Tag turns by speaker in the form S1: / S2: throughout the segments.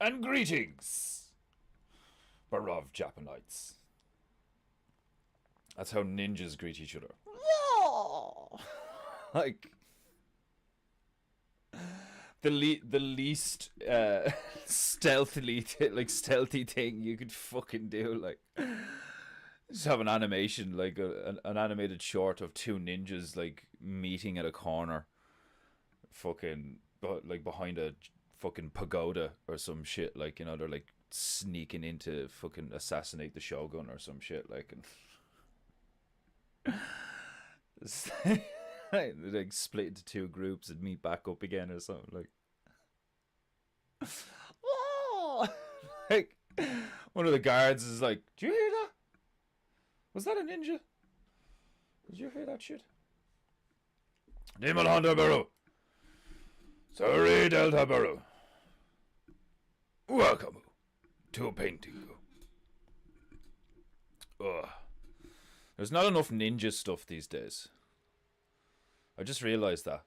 S1: And greetings, beloved Japanites. That's how ninjas greet each other. Like the least stealthy thing you could fucking do. Like just have an animation, like an animated short of two ninjas like meeting at a corner, fucking, but like behind a fucking pagoda or some shit. Like, you know, they're like sneaking in to fucking assassinate the shogun or some shit. Like, and they like split into two groups and meet back up again or something. Like, oh! Like one of the guards is like, "Do you hear that? Was that a ninja? Did you hear that shit?" Nimal Honda Baru. Sorry, Delta Baru. Welcome to Paintingu. Ugh. There's not enough ninja stuff these days. I just realized that.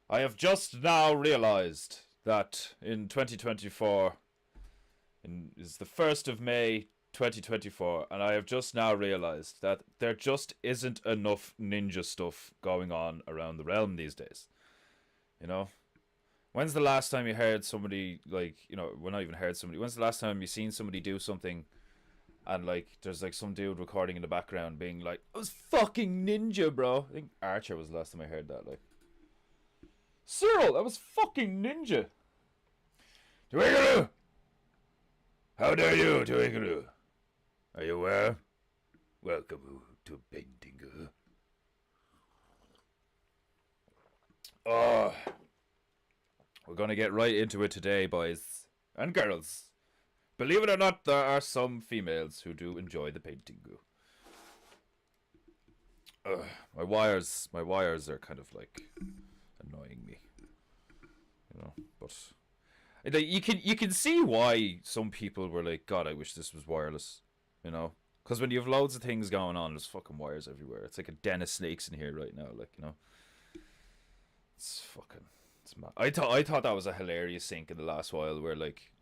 S1: I have just now realized that in 2024, is the 1st of May 2024, and I have just now realized that there just isn't enough ninja stuff going on around the realm these days. You know? When's the last time you heard somebody, like, you know, well, not even heard somebody, when's the last time you seen somebody do something and, like, there's, like, some dude recording in the background being like, "I was fucking ninja, bro." I think Archer was the last time I heard that, like. Cyril, that was fucking ninja. Tuiguru! How dare you, Tuiguru? Are you aware? Welcome to Paintingu. Oh, we're gonna get right into it today, boys and girls. Believe it or not, there are some females who do enjoy the Paintingu. My wires are kind of like annoying me, you know. But you can see why some people were like, "God, I wish this was wireless," you know. Because when you have loads of things going on, there's fucking wires everywhere. It's like a den of snakes in here right now, like, you know. It's mad. I thought that was a hilarious sync in the last while where like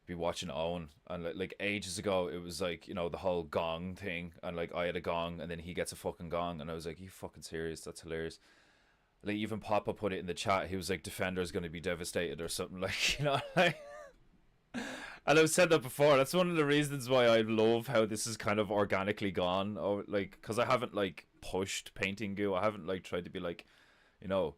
S1: be watching Owen, and like ages ago it was like, you know, the whole gong thing, and like I had a gong and then he gets a fucking gong, and I was like, "You fucking serious? That's hilarious." Like even Papa put it in the chat, he was like, "Defender's gonna be devastated" or something, like, you know. Like, and I've said that before, that's one of the reasons why I love how this is kind of organically gone, or like, because I haven't like pushed Paintingu, I haven't like tried to be like, you know,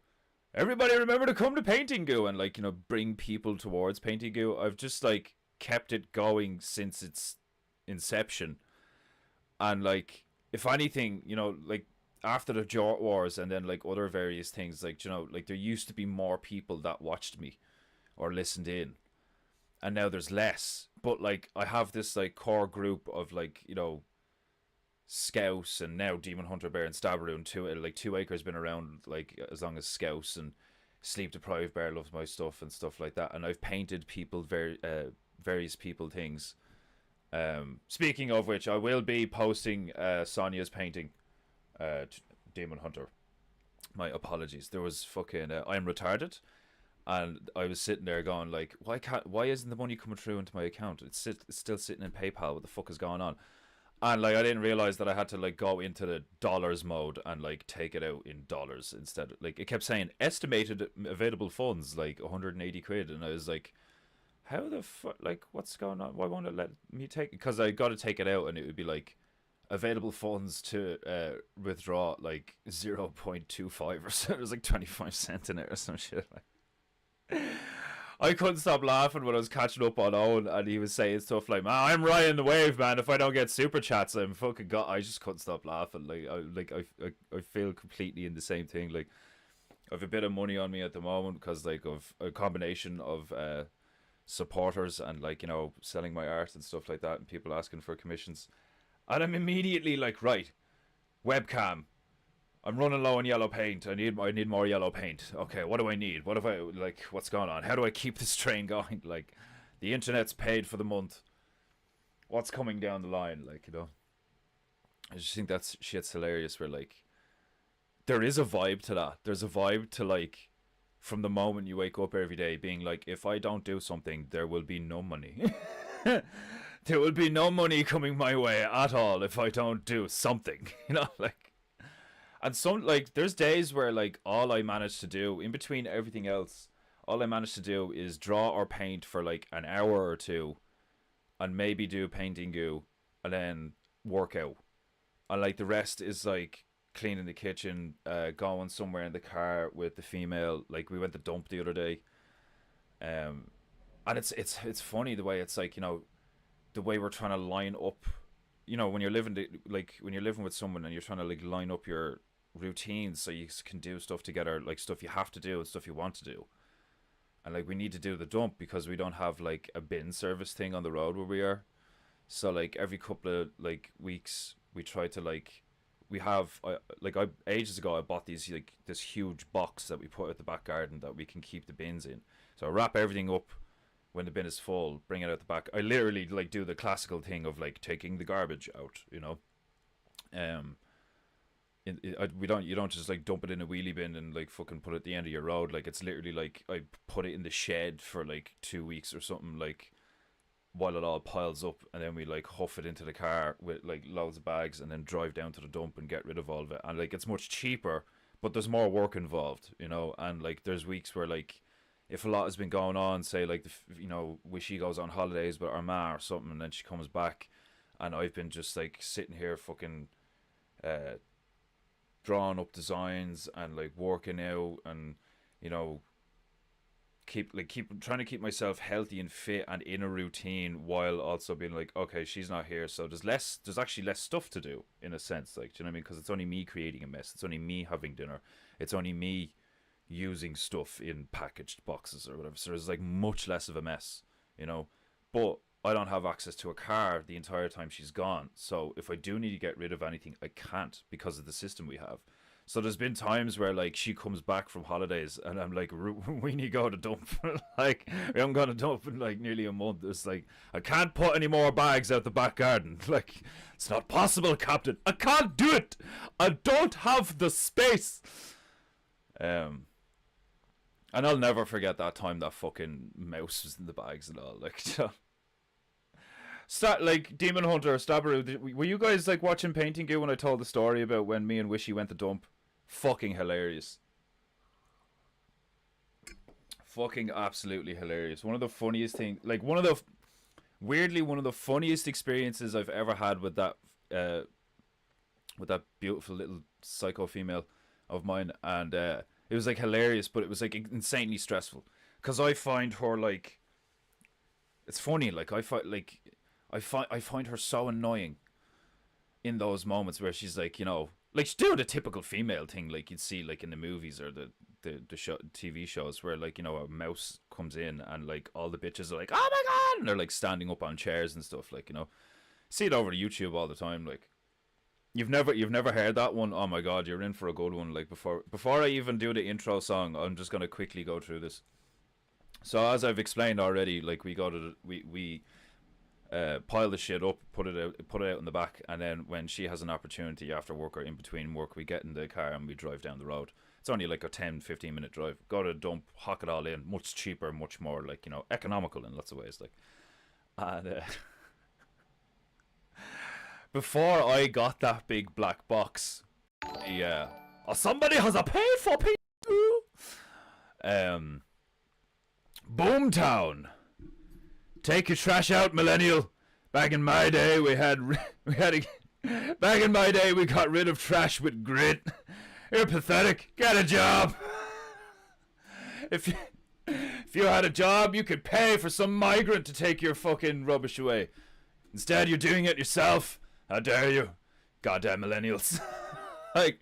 S1: "Everybody remember to come to Paintingu," and like, you know, bring people towards Paintingu. I've just like kept it going since its inception, and like, if anything, you know, like after the Jort Wars and then like other various things, like, you know, like there used to be more people that watched me or listened in, and now there's less. But like I have this like core group of like, you know, Scouse, and now Demon Hunter Bear and Stabberoo, and like 2acre's been around like as long as Scouse, and Sleep Deprived Bear loves my stuff and stuff like that, and I've painted people various people things. Speaking of which, I will be posting Sonia's painting, Demon Hunter. My apologies. There was fucking I'm retarded, and I was sitting there going like, why isn't the money coming through into my account? It's still sitting in PayPal. What the fuck is going on? And like I didn't realize that I had to like go into the dollars mode and like take it out in dollars instead. Like it kept saying estimated available funds like 180 quid, and I was like, how the fuck, like, what's going on? Why won't it let me take it? Because I got to take it out and it would be like available funds to withdraw like 0.25 or so. It was like 25 cents in it or some shit. Like, I couldn't stop laughing when I was catching up on Owen, and he was saying stuff like, "Man, I'm riding the wave, man. If I don't get super chats, I'm fucking god." I just couldn't stop laughing. Like I feel completely in the same thing. Like I have a bit of money on me at the moment because like of a combination of supporters and like, you know, selling my art and stuff like that, and people asking for commissions, and I'm immediately like, right, webcam. I'm running low on yellow paint. I need more yellow paint. Okay, what do I need? What if I, like, what's going on? How do I keep this train going? Like, the internet's paid for the month. What's coming down the line? Like, you know, I just think that shit's hilarious where, like, there is a vibe to that. There's a vibe to, like, from the moment you wake up every day being like, if I don't do something, there will be no money. There will be no money coming my way at all if I don't do something, like. And some, like, there's days where, like, all I manage to do in between everything else, all I manage to do is draw or paint for like an hour or two, and maybe do painting goo, and then work out. And like the rest is like cleaning the kitchen, going somewhere in the car with the female. Like we went to dump the other day, and it's funny the way it's like, the way we're trying to line up, when you're living when you're living with someone and you're trying to like line up your routines so you can do stuff together, like stuff you have to do and stuff you want to do. And like we need to do the dump because we don't have like a bin service thing on the road where we are. So like every couple of like weeks we try to like, we have ages ago I bought these like this huge box that we put at the back garden that we can keep the bins in. So I wrap everything up when the bin is full, bring it out the back. I literally like do the classical thing of like taking the garbage out, you don't just like dump it in a wheelie bin and like fucking put it at the end of your road. Like it's literally like I put it in the shed for like 2 weeks or something, like while it all piles up, and then we like huff it into the car with like loads of bags and then drive down to the dump and get rid of all of it. And like it's much cheaper, but there's more work involved, and like there's weeks where like if a lot has been going on, say like Wishy goes on holidays with our ma or something, and then she comes back and I've been just like sitting here fucking drawing up designs and like working out and keep trying to keep myself healthy and fit and in a routine, while also being like, okay, she's not here, so there's actually less stuff to do in a sense, like, do you know what I mean? Because it's only me creating a mess, it's only me having dinner, it's only me using stuff in packaged boxes or whatever, so there's like much less of a mess, but I don't have access to a car the entire time she's gone. So if I do need to get rid of anything, I can't because of the system we have. So there's been times where like she comes back from holidays and I'm like, we need to go to dump. Like we haven't gone to dump in like nearly a month. It's like, I can't put any more bags out the back garden. Like, it's not possible, Captain. I can't do it. I don't have the space. And I'll never forget that time that fucking mouse was in the bags and all. Like, like Demon Hunter, Stabberoo, were you guys like watching Painting Goo when I told the story about when me and Wishy went to dump? Fucking hilarious. Fucking absolutely hilarious. One of the funniest things, like one of the funniest experiences I've ever had with that beautiful little psycho female of mine, and it was like hilarious, but it was like insanely stressful because I find her like, it's funny, like I find her so annoying in those moments where she's like, like she's doing the typical female thing like you'd see like in the movies or the TV shows where like, a mouse comes in and like all the bitches are like, oh my god, and they're like standing up on chairs and stuff, like, see it over YouTube all the time. Like you've never heard that one? Oh my god, you're in for a good one. Like before I even do the intro song, I'm just gonna quickly go through this. So as I've explained already, like we pile the shit up, put it out in the back, and then when she has an opportunity after work or in between work, we get in the car and we drive down the road. It's only like a 10-15 minute drive. Go to a dump, hock it all in, much cheaper, much more like, economical in lots of ways, like. And before I got that big black box, somebody has a paid for people. Boomtown. Take your trash out, millennial. Back in my day, we got rid of trash with grit. You're pathetic. Get a job. If you had a job, you could pay for some migrant to take your fucking rubbish away. Instead, you're doing it yourself. How dare you? Goddamn millennials. Like,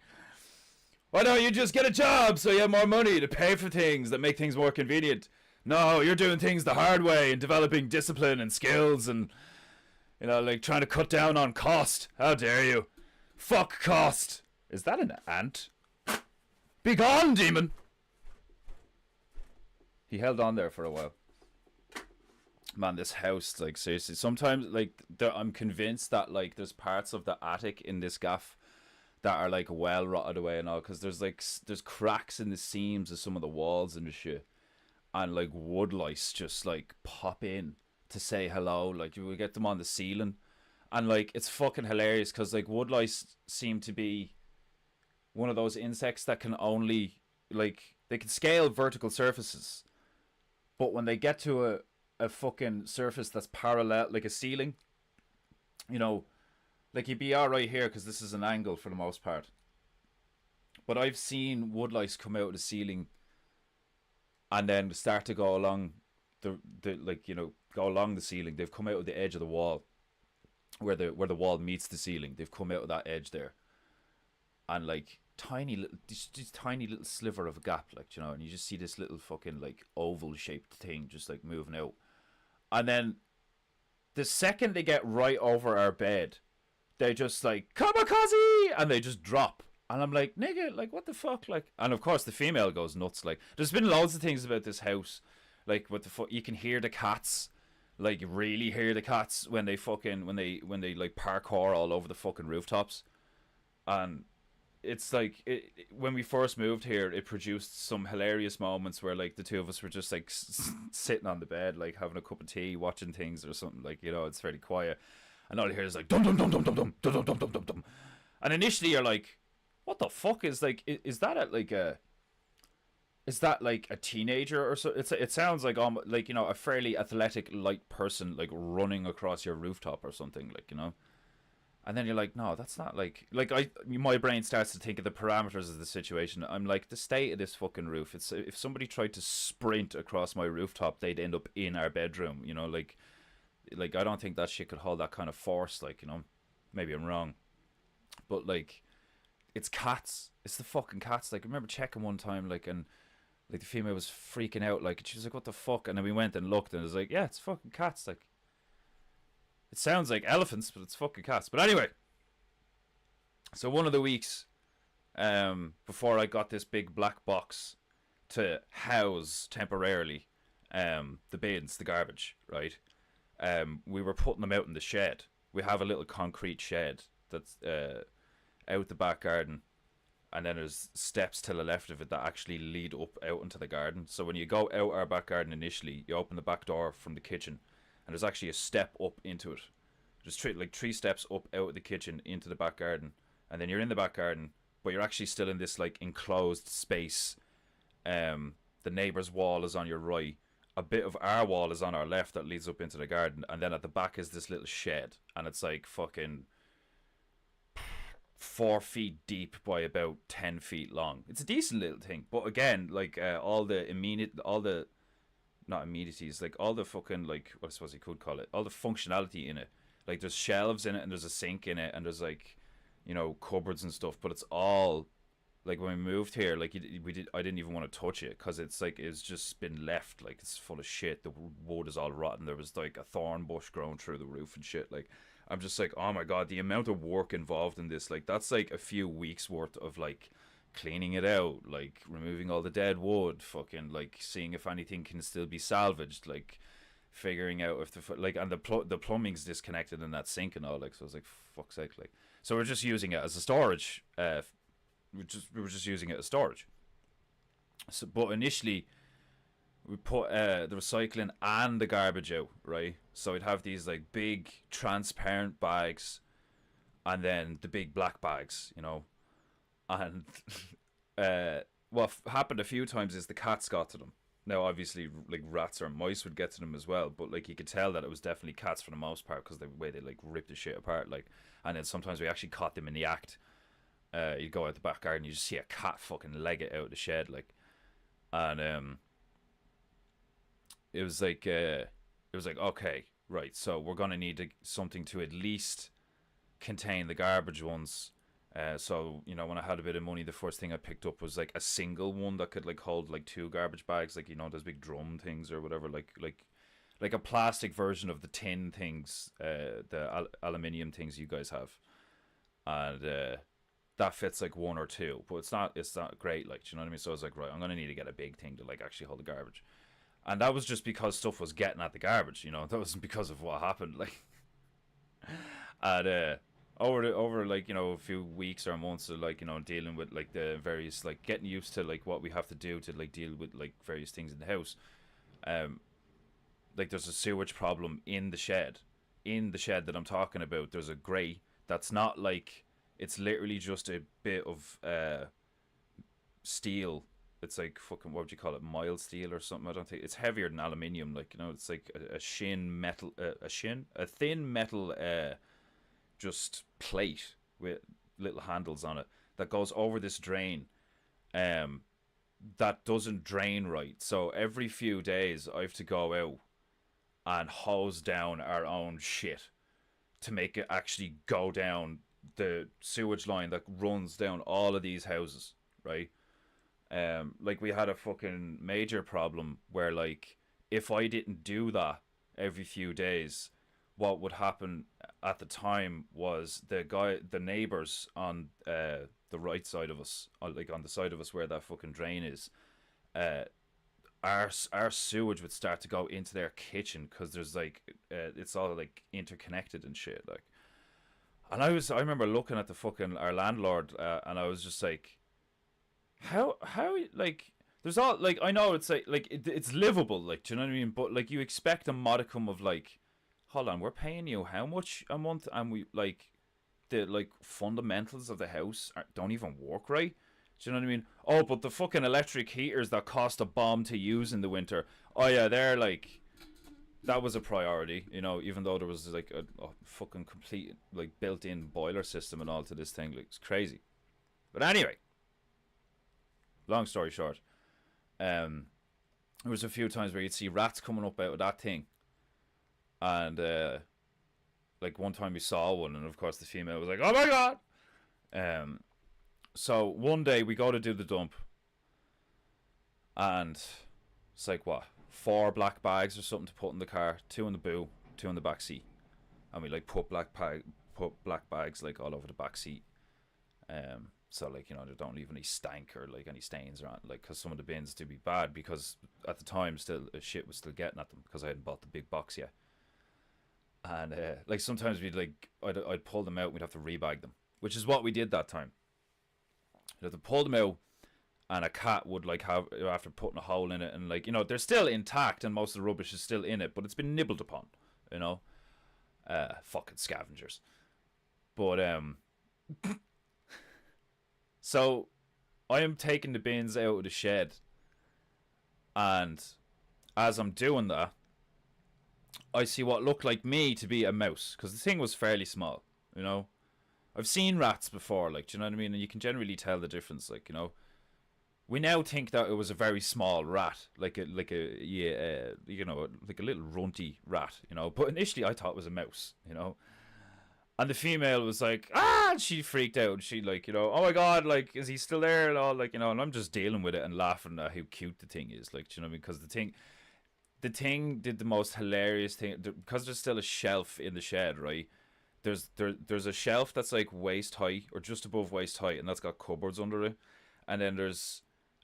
S1: why don't you just get a job so you have more money to pay for things that make things more convenient? No, you're doing things the hard way and developing discipline and skills and, like trying to cut down on cost. How dare you? Fuck cost. Is that an ant? Be gone, demon. He held on there for a while. Man, this house, like, seriously, sometimes, like, I'm convinced that, like, there's parts of the attic in this gaff that are like well rotted away and all, because there's like there's cracks in the seams of some of the walls and the shit, and like wood lice just like pop in to say hello. Like we get them on the ceiling, and like it's fucking hilarious because like wood lice seem to be one of those insects that can only like they can scale vertical surfaces, but when they get to a fucking surface that's parallel, like a ceiling, you know, like you'd be all right here because this is an angle for the most part. But I've seen wood lice come out of the ceiling and then start to go along the like, you know, go along the ceiling. They've come out of the edge of the wall where the wall meets the ceiling. They've come out of that edge there, and like tiny little this tiny little sliver of a gap, like, you know, and you just see this little fucking like oval shaped thing just like moving out, and then the second they get right over our bed, they just like kamikaze and they just drop. And I'm like, nigga, like what the fuck, like. And of course the female goes nuts. Like there's been loads of things about this house, like what the fuck, you can hear the cats, like you really hear the cats when they fucking when they like parkour all over the fucking rooftops. And it's like when we first moved here, it produced some hilarious moments where like the two of us were just like sitting on the bed, like having a cup of tea, watching things or something, like, you know, it's very quiet, and all you hear is like dum dum dum dum dum dum dum dum dum dum dum. And initially you're like, what the fuck is like, is that a teenager or so? It sounds like you know, a fairly athletic light person running across your rooftop or something, like, you know. And then you're like, no, that's not my brain starts to think of the parameters of the situation. I'm like, the state of this fucking roof. It's if somebody tried to sprint across my rooftop, they'd end up in our bedroom. You know, like I don't think that shit could hold that kind of force. Like, you know, maybe I'm wrong, but like, it's cats. It's the fucking cats. Like I remember checking one time, like, and like the female was freaking out. Like she was like, what the fuck? And then we went and looked, and it was like, yeah, it's fucking cats. Like. It sounds like elephants, but it's fucking cats. But anyway, so one of the weeks before I got this big black box to house temporarily the bins, the garbage, right? We were putting them out in the shed. We have a little concrete shed that's out the back garden, and then there's steps to the left of it that actually lead up out into the garden. So when you go out our back garden initially, you open the back door from the kitchen, and there's actually a step up into it. Just three steps up out of the kitchen into the back garden, and then you're in the back garden, but you're actually still in this like enclosed space. The neighbour's wall is on your right. A bit of our wall is on our left that leads up into the garden, and then at the back is this little shed, and it's like fucking 4 feet deep by about 10 feet long. It's a decent little thing, but again, like not amenities, like all the fucking, like, what I suppose you could call it, all the functionality in it. Like there's shelves in it, and there's a sink in it, and there's like, you know, cupboards and stuff. But it's all like, when we moved here, like I didn't even want to touch it because it's like it's just been left, like it's full of shit. The wood is all rotten. There was like a thorn bush growing through the roof and shit. Like I'm just like, oh my god, the amount of work involved in this, like that's like a few weeks worth of like cleaning it out, like removing all the dead wood, fucking like seeing if anything can still be salvaged, like figuring out if the plumbing's disconnected in that sink and all, like, so I was like, fuck's sake, like, so we're just using it as a storage. We were just using it as storage. So, but initially we put the recycling and the garbage out, right? So we'd have these like big transparent bags, and then the big black bags, you know. And what happened a few times is the cats got to them. Now, obviously, like rats or mice would get to them as well, but like you could tell that it was definitely cats for the most part because the way they like ripped the shit apart. Like, and then sometimes we actually caught them in the act. You'd go out the back garden, you just see a cat fucking leg it out of the shed, like, and it was like okay, right, so we're gonna need something to at least contain the garbage ones. So, you know, when I had a bit of money, the first thing I picked up was like a single one that could like hold like 2 garbage bags, like, you know, those big drum things or whatever, like a plastic version of the tin things, the aluminium things you guys have, and that fits like 1 or 2, but it's not great, like, do you know what I mean? So I was like, right, I'm gonna need to get a big thing to like actually hold the garbage, and that was just because stuff was getting at the garbage, you know, that wasn't because of what happened, like, and over like, you know, a few weeks or months of like, you know, dealing with like the various, like getting used to like what we have to do to like deal with like various things in the house. um like there's a sewage problem in the shed, that I'm talking about. There's a grate that's not like, it's literally just a bit of steel. It's like fucking, what would you call it, mild steel or something. I don't think it's heavier than aluminium, like, you know, it's like a shin metal, a thin metal just plate with little handles on it that goes over this drain, um that doesn't drain right. So every few days I have to go out and hose down our own shit to make it actually go down the sewage line that runs down all of these houses, right? Like we had a fucking major problem where, like, if I didn't do that every few days, what would happen at the time was the neighbors on the right side of us, like on the side of us where that fucking drain is, uh, our sewage would start to go into their kitchen because there's like it's all like interconnected and shit, like. And I remember looking at the fucking our landlord, and I was just like, how like, there's all like, I know it's like it's livable, like, do you know what I mean? But like you expect a modicum of like, hold on, we're paying you how much a month, and we like the like fundamentals of the house don't even work right. Do you know what I mean? Oh, but the fucking electric heaters that cost a bomb to use in the winter, oh yeah, they're like, that was a priority, you know, even though there was like a fucking complete like built-in boiler system and all to this thing. Like, it's crazy. But anyway, long story short, there was a few times where you'd see rats coming up out of that thing, and like one time we saw one, and of course the female was like, "Oh my god!" So one day we go to do the dump, and it's like, what, 4 black bags or something to put in the car, 2 in the boot, 2 in the back seat, and we like put black bags like all over the back seat. So like, you know, they don't leave any stank or like any stains around, like, because some of the bins do be bad, because at the time still shit was still getting at them because I hadn't bought the big box yet. And like sometimes we'd like, I'd pull them out and we'd have to rebag them, which is what we did that time. We'd have to pull them out, and a cat would like have, after putting a hole in it, and like, you know, they're still intact and most of the rubbish is still in it, but it's been nibbled upon, you know. Fucking scavengers. But so I am taking the bins out of the shed, and as I'm doing that, I see what looked like me to be a mouse, because the thing was fairly small, you know. I've seen rats before, like, do you know what I mean? And you can generally tell the difference, like, you know. We now think that it was a very small rat, like a yeah, you know, like a little runty rat, you know. But initially, I thought it was a mouse, you know. And the female was like, ah, and she freaked out. She like, you know, oh my god, like, is he still there and all, like, you know. And I'm just dealing with it and laughing at how cute the thing is, like, do you know what I mean? Because the thing did the most hilarious thing, because there's still a shelf in the shed, right? There's a shelf that's like waist height or just above waist height, and that's got cupboards under it. And then there's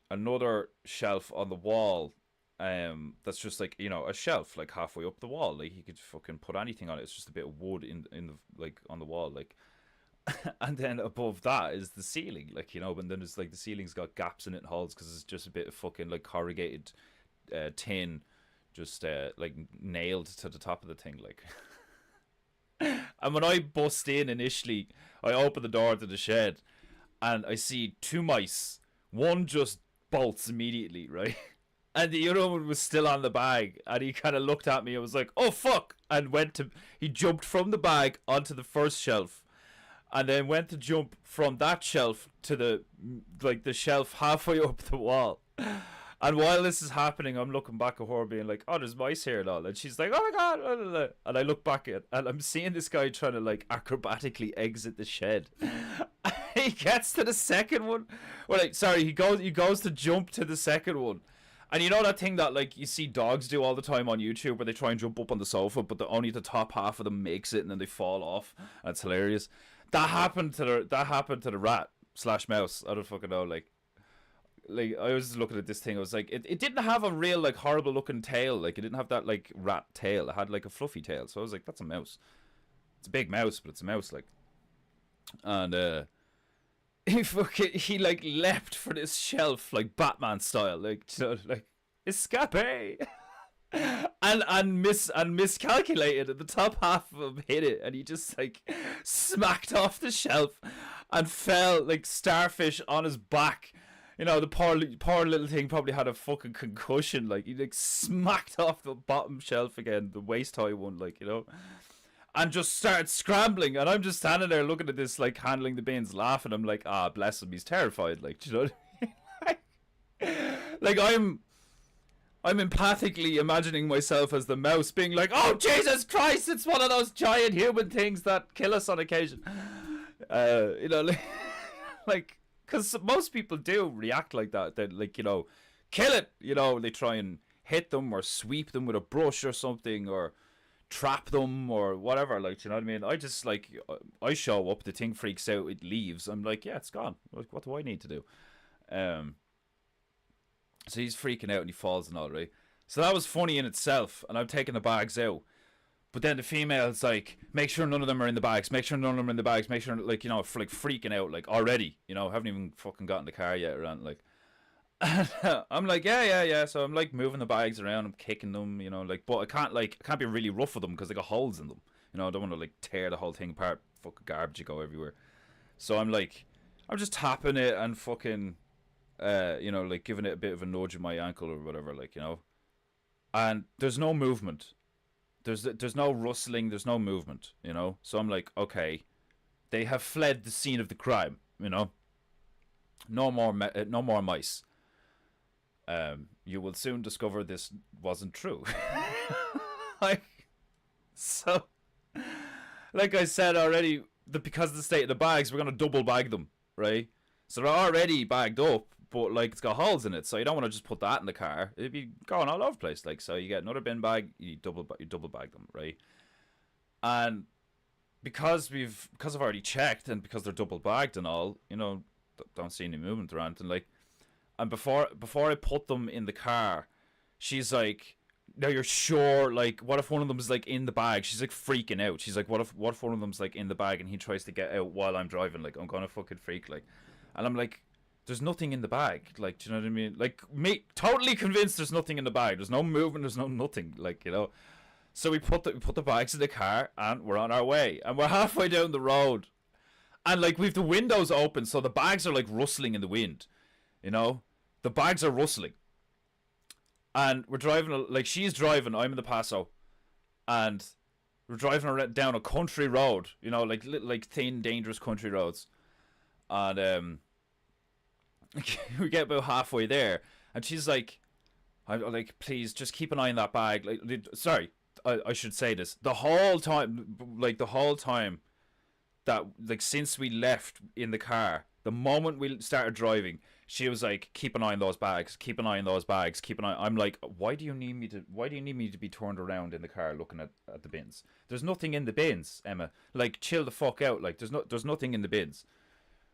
S1: another shelf on the wall, that's just like, you know, a shelf like halfway up the wall, like you could fucking put anything on it. It's just a bit of wood in the, like, on the wall, like. And then above that is the ceiling, like, you know. And then there's like, the ceiling's got gaps in it and holes because it's just a bit of fucking like corrugated tin, just like nailed to the top of the thing, like. And when I bust in initially, I open the door to the shed, and I see 2 mice. One just bolts immediately, right? And the other one was still on the bag, and he kind of looked at me and was like, "Oh fuck!" And he jumped from the bag onto the first shelf, and then went to jump from that shelf to the shelf halfway up the wall. And while this is happening, I'm looking back at her being like, "Oh, there's mice here and all." And she's like, "Oh my god." Blah, blah, blah. And I look back and I'm seeing this guy trying to like acrobatically exit the shed. He gets to the second one. Well, like, sorry, he goes to jump to the second one. And you know that thing that like you see dogs do all the time on YouTube where they try and jump up on the sofa, but only the top half of them makes it and then they fall off. And it's hilarious. That happened to the rat / mouse. I don't fucking know, like I was looking at this thing, I was like, it didn't have a real like horrible looking tail, like it didn't have that like rat tail, it had like a fluffy tail, so I was like, that's a mouse. It's a big mouse, but it's a mouse, like. And he like leapt for this shelf like Batman style, like, you know, like escape. And miscalculated, and the top half of him hit it, and he just like smacked off the shelf and fell like starfish on his back. You know, the poor little thing probably had a fucking concussion. Like, he like smacked off the bottom shelf again, the waist high one, like, you know, and just started scrambling. And I'm just standing there looking at this, like, handling the bins, laughing. I'm like, ah, bless him, he's terrified. Like, do you know what I mean? Like, I'm empathically imagining myself as the mouse being like, oh, Jesus Christ, it's one of those giant human things that kill us on occasion. You know, like, because most people do react like that. They, like, you know, kill it. You know, they try and hit them or sweep them with a brush or something, or trap them or whatever. Like, you know what I mean? I just, like, I show up, the thing freaks out, it leaves. I'm like, yeah, it's gone. Like, what do I need to do? So he's freaking out and he falls and all, right? So that was funny in itself, and I'm taking the bags out. But then the female's like, make sure none of them are in the bags, make sure none of them are in the bags, make sure, like, you know, like freaking out, like, already, you know, haven't even fucking got in the car yet, around, like. I'm like, yeah. So I'm like moving the bags around, I'm kicking them, you know, like, but I can't be really rough with them because they got holes in them. You know, I don't want to like tear the whole thing apart, fucking garbage go everywhere. So I'm just tapping it and fucking, you know, like giving it a bit of a nudge in my ankle or whatever, like, you know. And there's no movement. There's no rustling, there's no movement, you know. So I'm like, okay, they have fled the scene of the crime, you know. No more mice. You will soon discover this wasn't true. Like, so, like I said already, because of the state of the bags, we're gonna double bag them, right? So they're already bagged up, but like it's got holes in it, so you don't want to just put that in the car. It'd be going all over the place. Like, so you get another bin bag, you double bag them, right? And because I've already checked, and because they're double bagged and all, you know, don't see any movement around, and like, and before I put them in the car, she's like, "Now you're sure? Like, what if one of them is like in the bag?" She's like freaking out. She's like, "What if one of them's like in the bag and he tries to get out while I'm driving? Like, I'm gonna fucking freak." Like, and I'm like, there's nothing in the bag. Like, do you know what I mean? Like, me totally convinced there's nothing in the bag. There's no movement. There's no nothing. Like, you know. So we put the bags in the car and we're on our way. And we're halfway down the road, and like we've the windows open, so the bags are like rustling in the wind. You know, the bags are rustling. And we're driving, like, she's driving, I'm in the Paso, and we're driving down a country road. You know, like thin, dangerous country roads. And we get about halfway there, and she's like, I'm like, please just keep an eye on that bag. Like, sorry, I should say this. The whole time that, like, since we left in the car, the moment we started driving, she was like, keep an eye on those bags, keep an eye on those bags, keep an eye. I'm like, why do you need me to be turned around in the car looking at the bins? There's nothing in the bins, Emma. Like, chill the fuck out. Like, there's nothing in the bins.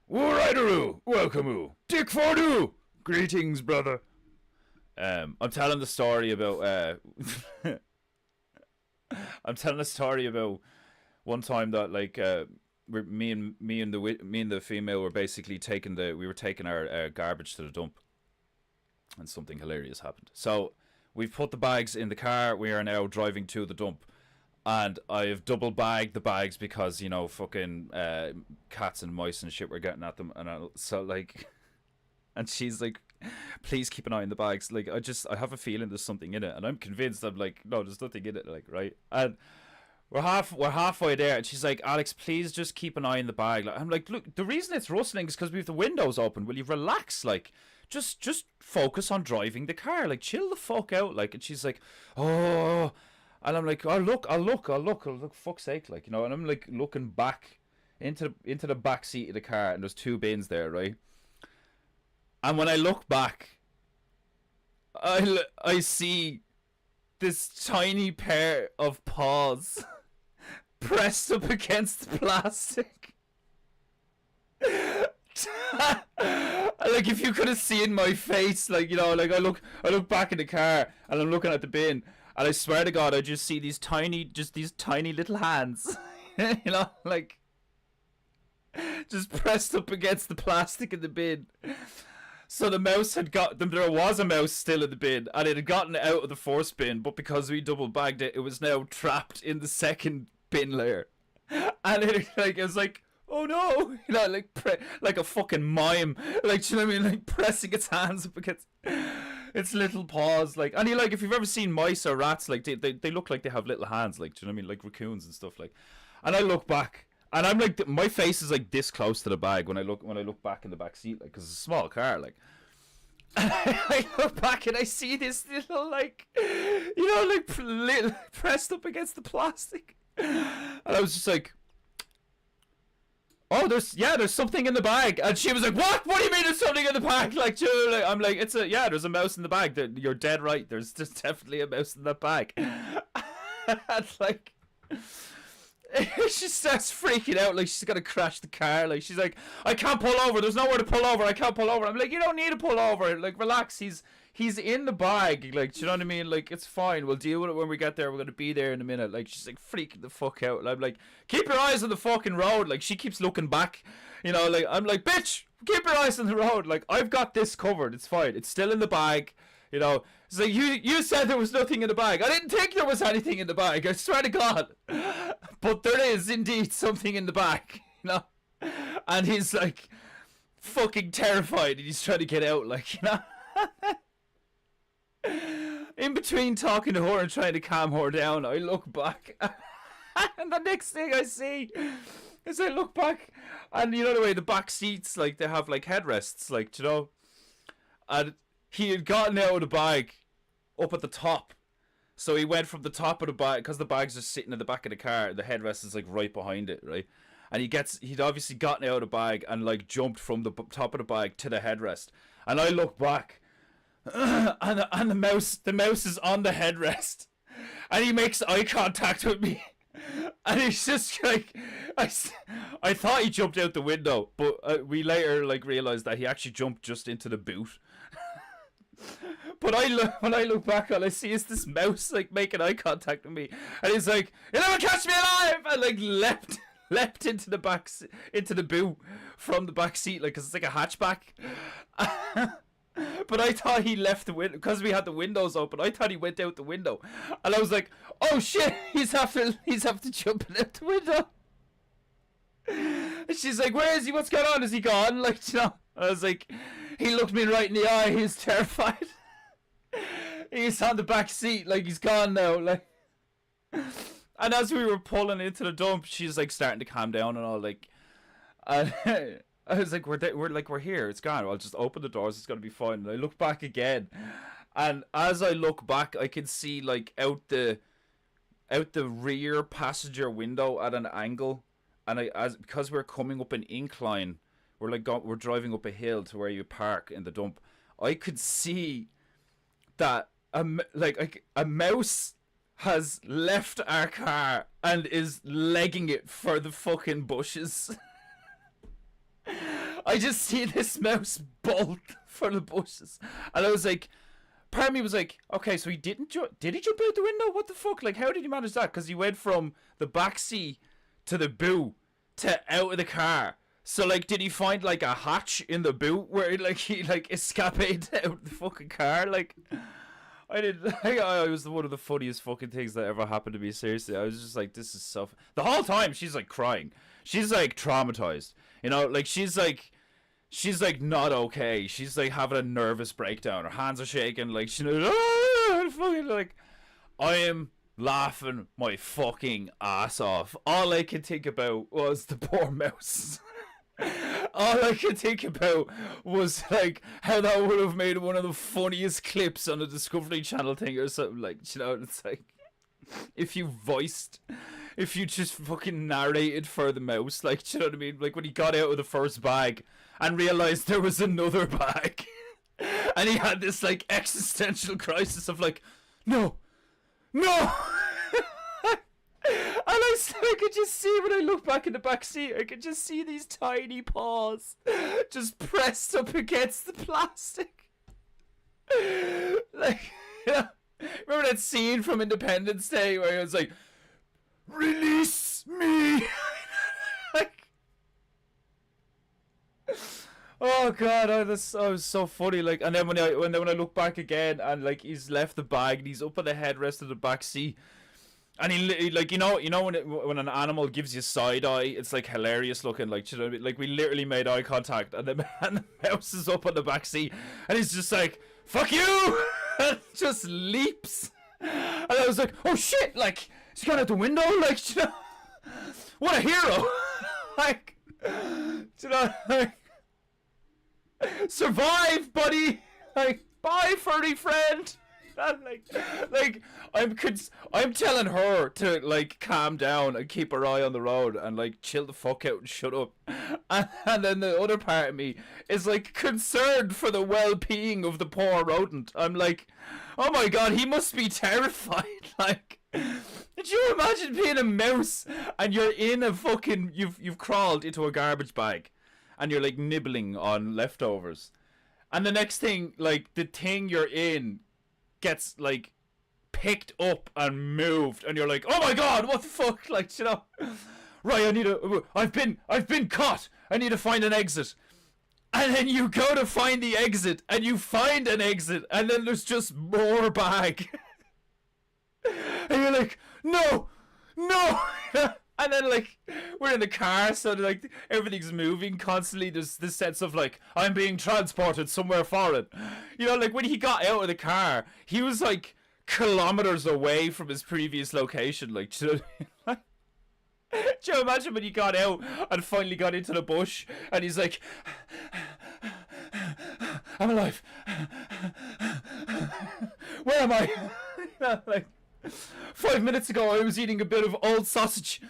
S1: Alrightaroo, welcome, Dick Fordoo. Greetings, brother. I'm telling the story about I'm telling a story about one time that, like, me and the female were basically taking our garbage to the dump, and something hilarious happened. So we've put the bags in the car. We are now driving to the dump, and I've double bagged the bags because, you know, fucking cats and mice and shit were getting at them, and so like, and she's like, please keep an eye on the bags. Like, I have a feeling there's something in it, and I'm convinced. I'm like, no, there's nothing in it. Like, right, and we're halfway there, and she's like, Alex, please just keep an eye on the bag. Like, I'm like, look, the reason it's rustling is because we have the windows open. Will you relax? Like, just focus on driving the car. Like, chill the fuck out. Like, and she's like, oh, and I'm like, I'll look, fuck's sake, like, you know. And I'm like looking back into the back seat of the car, and there's two bins there, right? And when I look back, I see this tiny pair of paws pressed up against the plastic. Like, if you could have seen my face, like, you know, like, I look back in the car and I'm looking at the bin, and I swear to God, I just see these tiny little hands. You know, like, just pressed up against the plastic in the bin. So the mouse had got them. There was a mouse still in the bin, and it had gotten out of the first bin, but because we double bagged it, it was now trapped in the second bin layer. And it was like, oh no, you know, like a fucking mime, like, do you know what I mean, like pressing its hands up against its little paws, like. And if you've ever seen mice or rats, like they look like they have little hands, like, do you know what I mean, like raccoons and stuff, like. And I look back, and I'm like, my face is like this close to the bag when I look back in the back seat, like, because it's a small car, like. And I look back and I see this little, like, you know, like little pressed up against the plastic, and I was just like, oh, there's something in the bag. And she was like, what do you mean there's something in the bag? Like, I'm like, there's a mouse in the bag. You're dead right, there's definitely a mouse in that bag. And like, she starts freaking out, like she's gonna crash the car. Like, she's like, I can't pull over, there's nowhere to pull over, I can't pull over. I'm like, you don't need to pull over, like, relax, he's in the bag, like, do you know what I mean? Like, it's fine, we'll deal with it when we get there, we're gonna be there in a minute. Like, she's like freaking the fuck out, and I'm like, keep your eyes on the fucking road. Like, she keeps looking back, you know, like, I'm like, bitch, keep your eyes on the road, like, I've got this covered, it's fine, it's still in the bag, you know. It's like, you said there was nothing in the bag. I didn't think there was anything in the bag, I swear to God. But there is indeed something in the bag, you know. And he's like fucking terrified, and he's trying to get out, like, you know. In between talking to her and trying to calm her down, I look back, and the next thing I see is I look back, and you know the way the back seats, like, they have like headrests, like, you know, and he had gotten out of the bag up at the top. So he went from the top of the bag, because the bag's just sitting in the back of the car, the headrest is like right behind it, right? And he'd obviously gotten out of the bag and like jumped from the top of the bag to the headrest. And I look back, and the mouse is on the headrest, and he makes eye contact with me. And he's just like, I thought he jumped out the window, but we later like realized that he actually jumped just into the boot. But when I look back, all I see is this mouse like making eye contact with me, and he's like, "You'll never catch me alive!" And like leapt into the boot from the back seat, like, 'cause it's like a hatchback. But I thought he left the window because we had the windows open. I thought he went out the window, and I was like, "Oh shit, he's after jumping out the window." And she's like, "Where is he? What's going on? Is he gone?" Like, you know. I was like, he looked me right in the eye. He's terrified. He's on the back seat, like, he's gone now, like. And as we were pulling into the dump, she's like starting to calm down and all, like. And I was like, we're here. It's gone. I'll just open the doors. It's gonna be fine. And I look back again, and as I look back, I can see like out the rear passenger window at an angle, and because we're coming up an incline. We're driving up a hill to where you park in the dump. I could see that a mouse has left our car and is legging it for the fucking bushes. I just see this mouse bolt for the bushes, and I was like, part of me was like, okay, so did he jump out the window? What the fuck? Like, how did he manage that? Because he went from the back seat to the boot to out of the car. So, like, did he find, like, a hatch in the boot where, he escaped out the fucking car? Like, I was one of the funniest fucking things that ever happened to me, seriously. I was just like, this is so... The whole time, she's, like, crying. She's, like, traumatized. You know, like, she's, like, not okay. She's, like, having a nervous breakdown. Her hands are shaking, like, she's fucking, like... I am laughing my fucking ass off. All I could think about was the poor mouse. All I could think about was like how that would have made one of the funniest clips on the Discovery Channel thing or something, like, you know. It's like if you just fucking narrated for the mouse, like, you know what I mean, like when he got out of the first bag and realized there was another bag and he had this like existential crisis of like, no. And I could just see when I look back in the back seat, I could just see these tiny paws just pressed up against the plastic. Like, you know, remember that scene from Independence Day where it was like, release me? Like, Oh god, that was so funny. Like, and then when I look back again, and like he's left the bag, and he's up on the headrest of the back seat, and like when an animal gives you side eye, it's like hilarious looking. Like, you know what I mean? Like we literally made eye contact, and and the mouse is up on the back seat, and he's just like, "Fuck you!" and just leaps, and I was like, "Oh shit!" Like he's gone out the window. Like, you know, what a hero! Like, you know, like. Survive, buddy! Like, bye, furry friend! And like, I'm telling her to, like, calm down and keep her eye on the road and, like, chill the fuck out and shut up. And then the other part of me is, like, concerned for the well-being of the poor rodent. I'm like, oh my god, he must be terrified. Like, did you imagine being a mouse and you're in a fucking, you've crawled into a garbage bag and you're like nibbling on leftovers, and the next thing, like, the thing you're in gets like picked up and moved, and you're like, oh my god, what the fuck? Like, you know, right, I've been caught, I need to find an exit. And then you go to find the exit, and you find an exit, and then there's just more bag. And you're like, no. And then, like, we're in the car, so, like, everything's moving constantly. There's this sense of, like, I'm being transported somewhere foreign. You know, like, when he got out of the car, he was, like, kilometers away from his previous location. Like, do you know what I mean? Do you imagine when he got out and finally got into the bush, and he's like, I'm alive. Where am I? Like, 5 minutes ago, I was eating a bit of old sausage.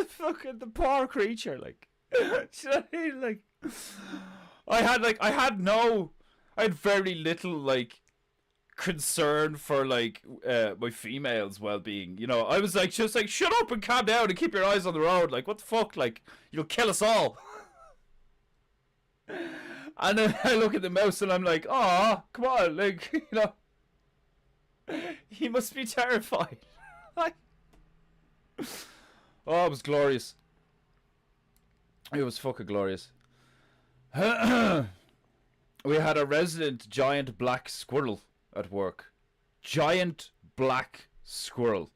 S1: Fucking the poor creature, like. You know what I mean? Like, I had very little, like, concern for, like, my female's well-being. You know, I was like, just like, shut up and calm down and keep your eyes on the road. Like, what the fuck? Like, you'll kill us all. And then I look at the mouse and I'm like, oh, come on, like, you know, he must be terrified. Like, oh, it was glorious. It was fucking glorious. We had a resident giant black squirrel at work. Giant black squirrel.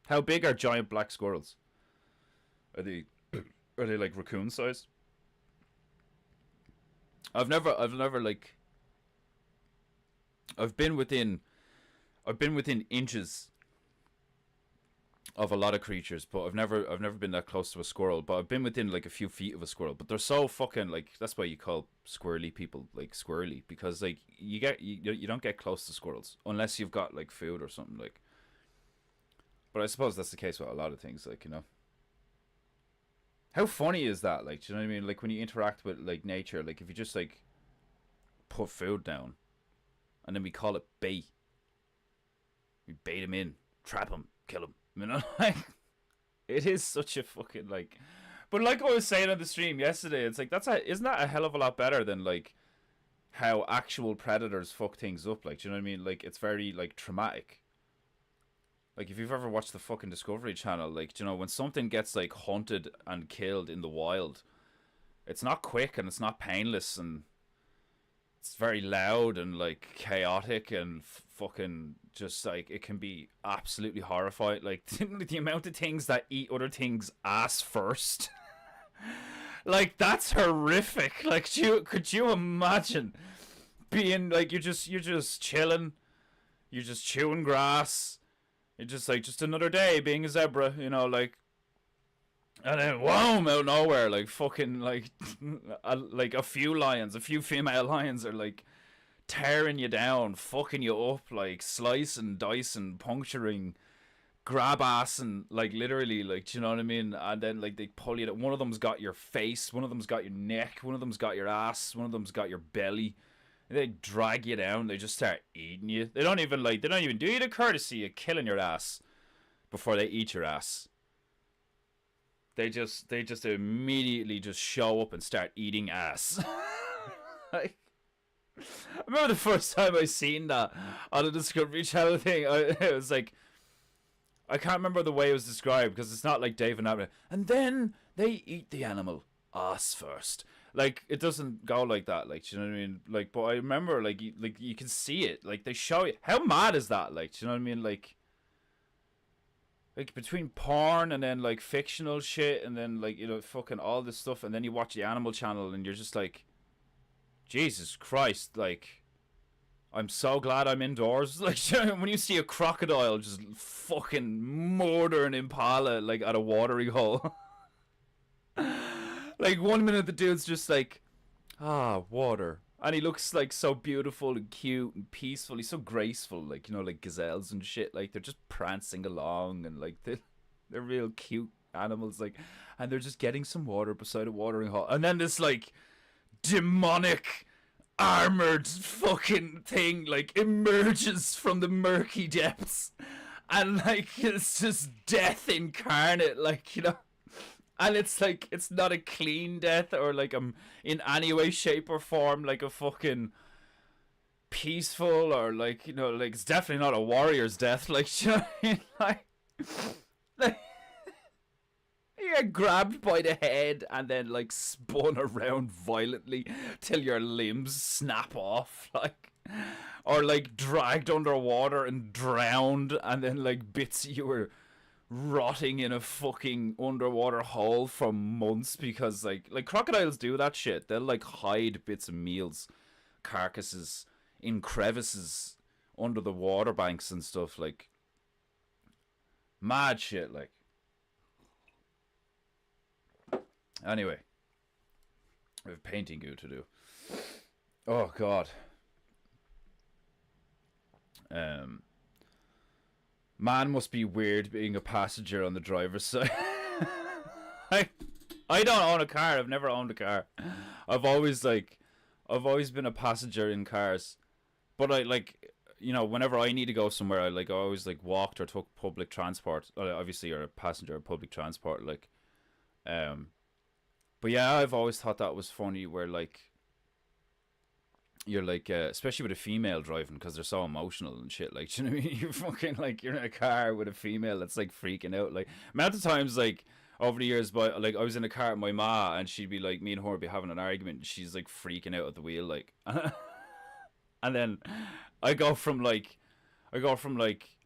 S1: How big are giant black squirrels? Are they like raccoon size? I've never like, I've been within inches of a lot of creatures, but I've never been that close to a squirrel. But I've been within like a few feet of a squirrel. But they're so fucking, like, that's why you call squirrely people like squirrely, because like you don't get close to squirrels unless you've got like food or something, like. But I suppose that's the case with a lot of things, like, you know. How funny is that? Like, do you know what I mean? Like, when you interact with, like, nature, like, if you just, like, put food down, and then we call it bait. We bait him in, trap him, kill him. You know, like, it is such a fucking, like. But like I was saying on the stream yesterday, it's like, isn't that a hell of a lot better than, like, how actual predators fuck things up? Like, do you know what I mean? Like, it's very, like, traumatic. Like, if you've ever watched the fucking Discovery Channel, like, you know, when something gets, like, hunted and killed in the wild, it's not quick and it's not painless, and it's very loud and, like, chaotic and fucking just, like, it can be absolutely horrifying. Like, the amount of things that eat other things' ass first. Like, that's horrific. Like, could you imagine being, like, you're just chilling, you're just chewing grass, it's just like, just another day being a zebra, you know, like, and then wham, out of nowhere, like, fucking, like, like a few female lions are, like, tearing you down, fucking you up, like, slicing, dicing, puncturing, grab ass, and, like, literally, like, do you know what I mean? And then, like, they pull you, one of them's got your face, one of them's got your neck, one of them's got your ass, one of them's got your belly. They drag you down. They just start eating you. They don't even do you the courtesy of killing your ass before they eat your ass. They just immediately just show up and start eating ass. Like, I remember the first time I seen that on the Discovery Channel thing. It was like, I can't remember the way it was described because it's not like David Attenborough. And then they eat the animal ass first. Like it doesn't go like that. Like, do you know what I mean? Like, but I remember like you can see it. Like they show it. How mad is that? Like, do you know what I mean? Like between porn and then like fictional shit and then like, you know, fucking all this stuff, and then you watch the Animal Channel and you're just like, Jesus Christ, like, I'm so glad I'm indoors. Like, when you see a crocodile just fucking murder an impala, like, at a watering hole. Like, 1 minute the dude's just like, water. And he looks, like, so beautiful and cute and peaceful. He's so graceful, like, you know, like gazelles and shit. Like, they're just prancing along and, like, they're real cute animals, like, and they're just getting some water beside a watering hole. And then this, like, demonic armored fucking thing like emerges from the murky depths, and like it's just death incarnate, like, you know. And it's like, it's not a clean death or like in any way, shape or form like a fucking peaceful, or like, you know, like it's definitely not a warrior's death, like, you know what I mean? Like you get grabbed by the head and then like spun around violently till your limbs snap off, like, or like dragged underwater and drowned, and then like bits of you were rotting in a fucking underwater hole for months because like crocodiles do that shit. They'll like hide bits of meals, carcasses in crevices under the water banks and stuff, like mad shit, like. Anyway, we have painting goo to do. Oh God. Man must be weird being a passenger on the driver's side. I don't own a car. I've never owned a car. I've always been a passenger in cars. But I, like, you know, whenever I need to go somewhere, I always like walked or took public transport. Obviously, you're a passenger of public transport, like, but yeah, I've always thought that was funny, where like you're like, especially with a female driving, because they're so emotional and shit. Like, do you know what I mean? You're fucking like, you're in a car with a female that's like freaking out. Like, amount of times like over the years, but like I was in a car with my ma, and she'd be like, me and her would be having an argument, and she's like freaking out at the wheel, like, and then I go from like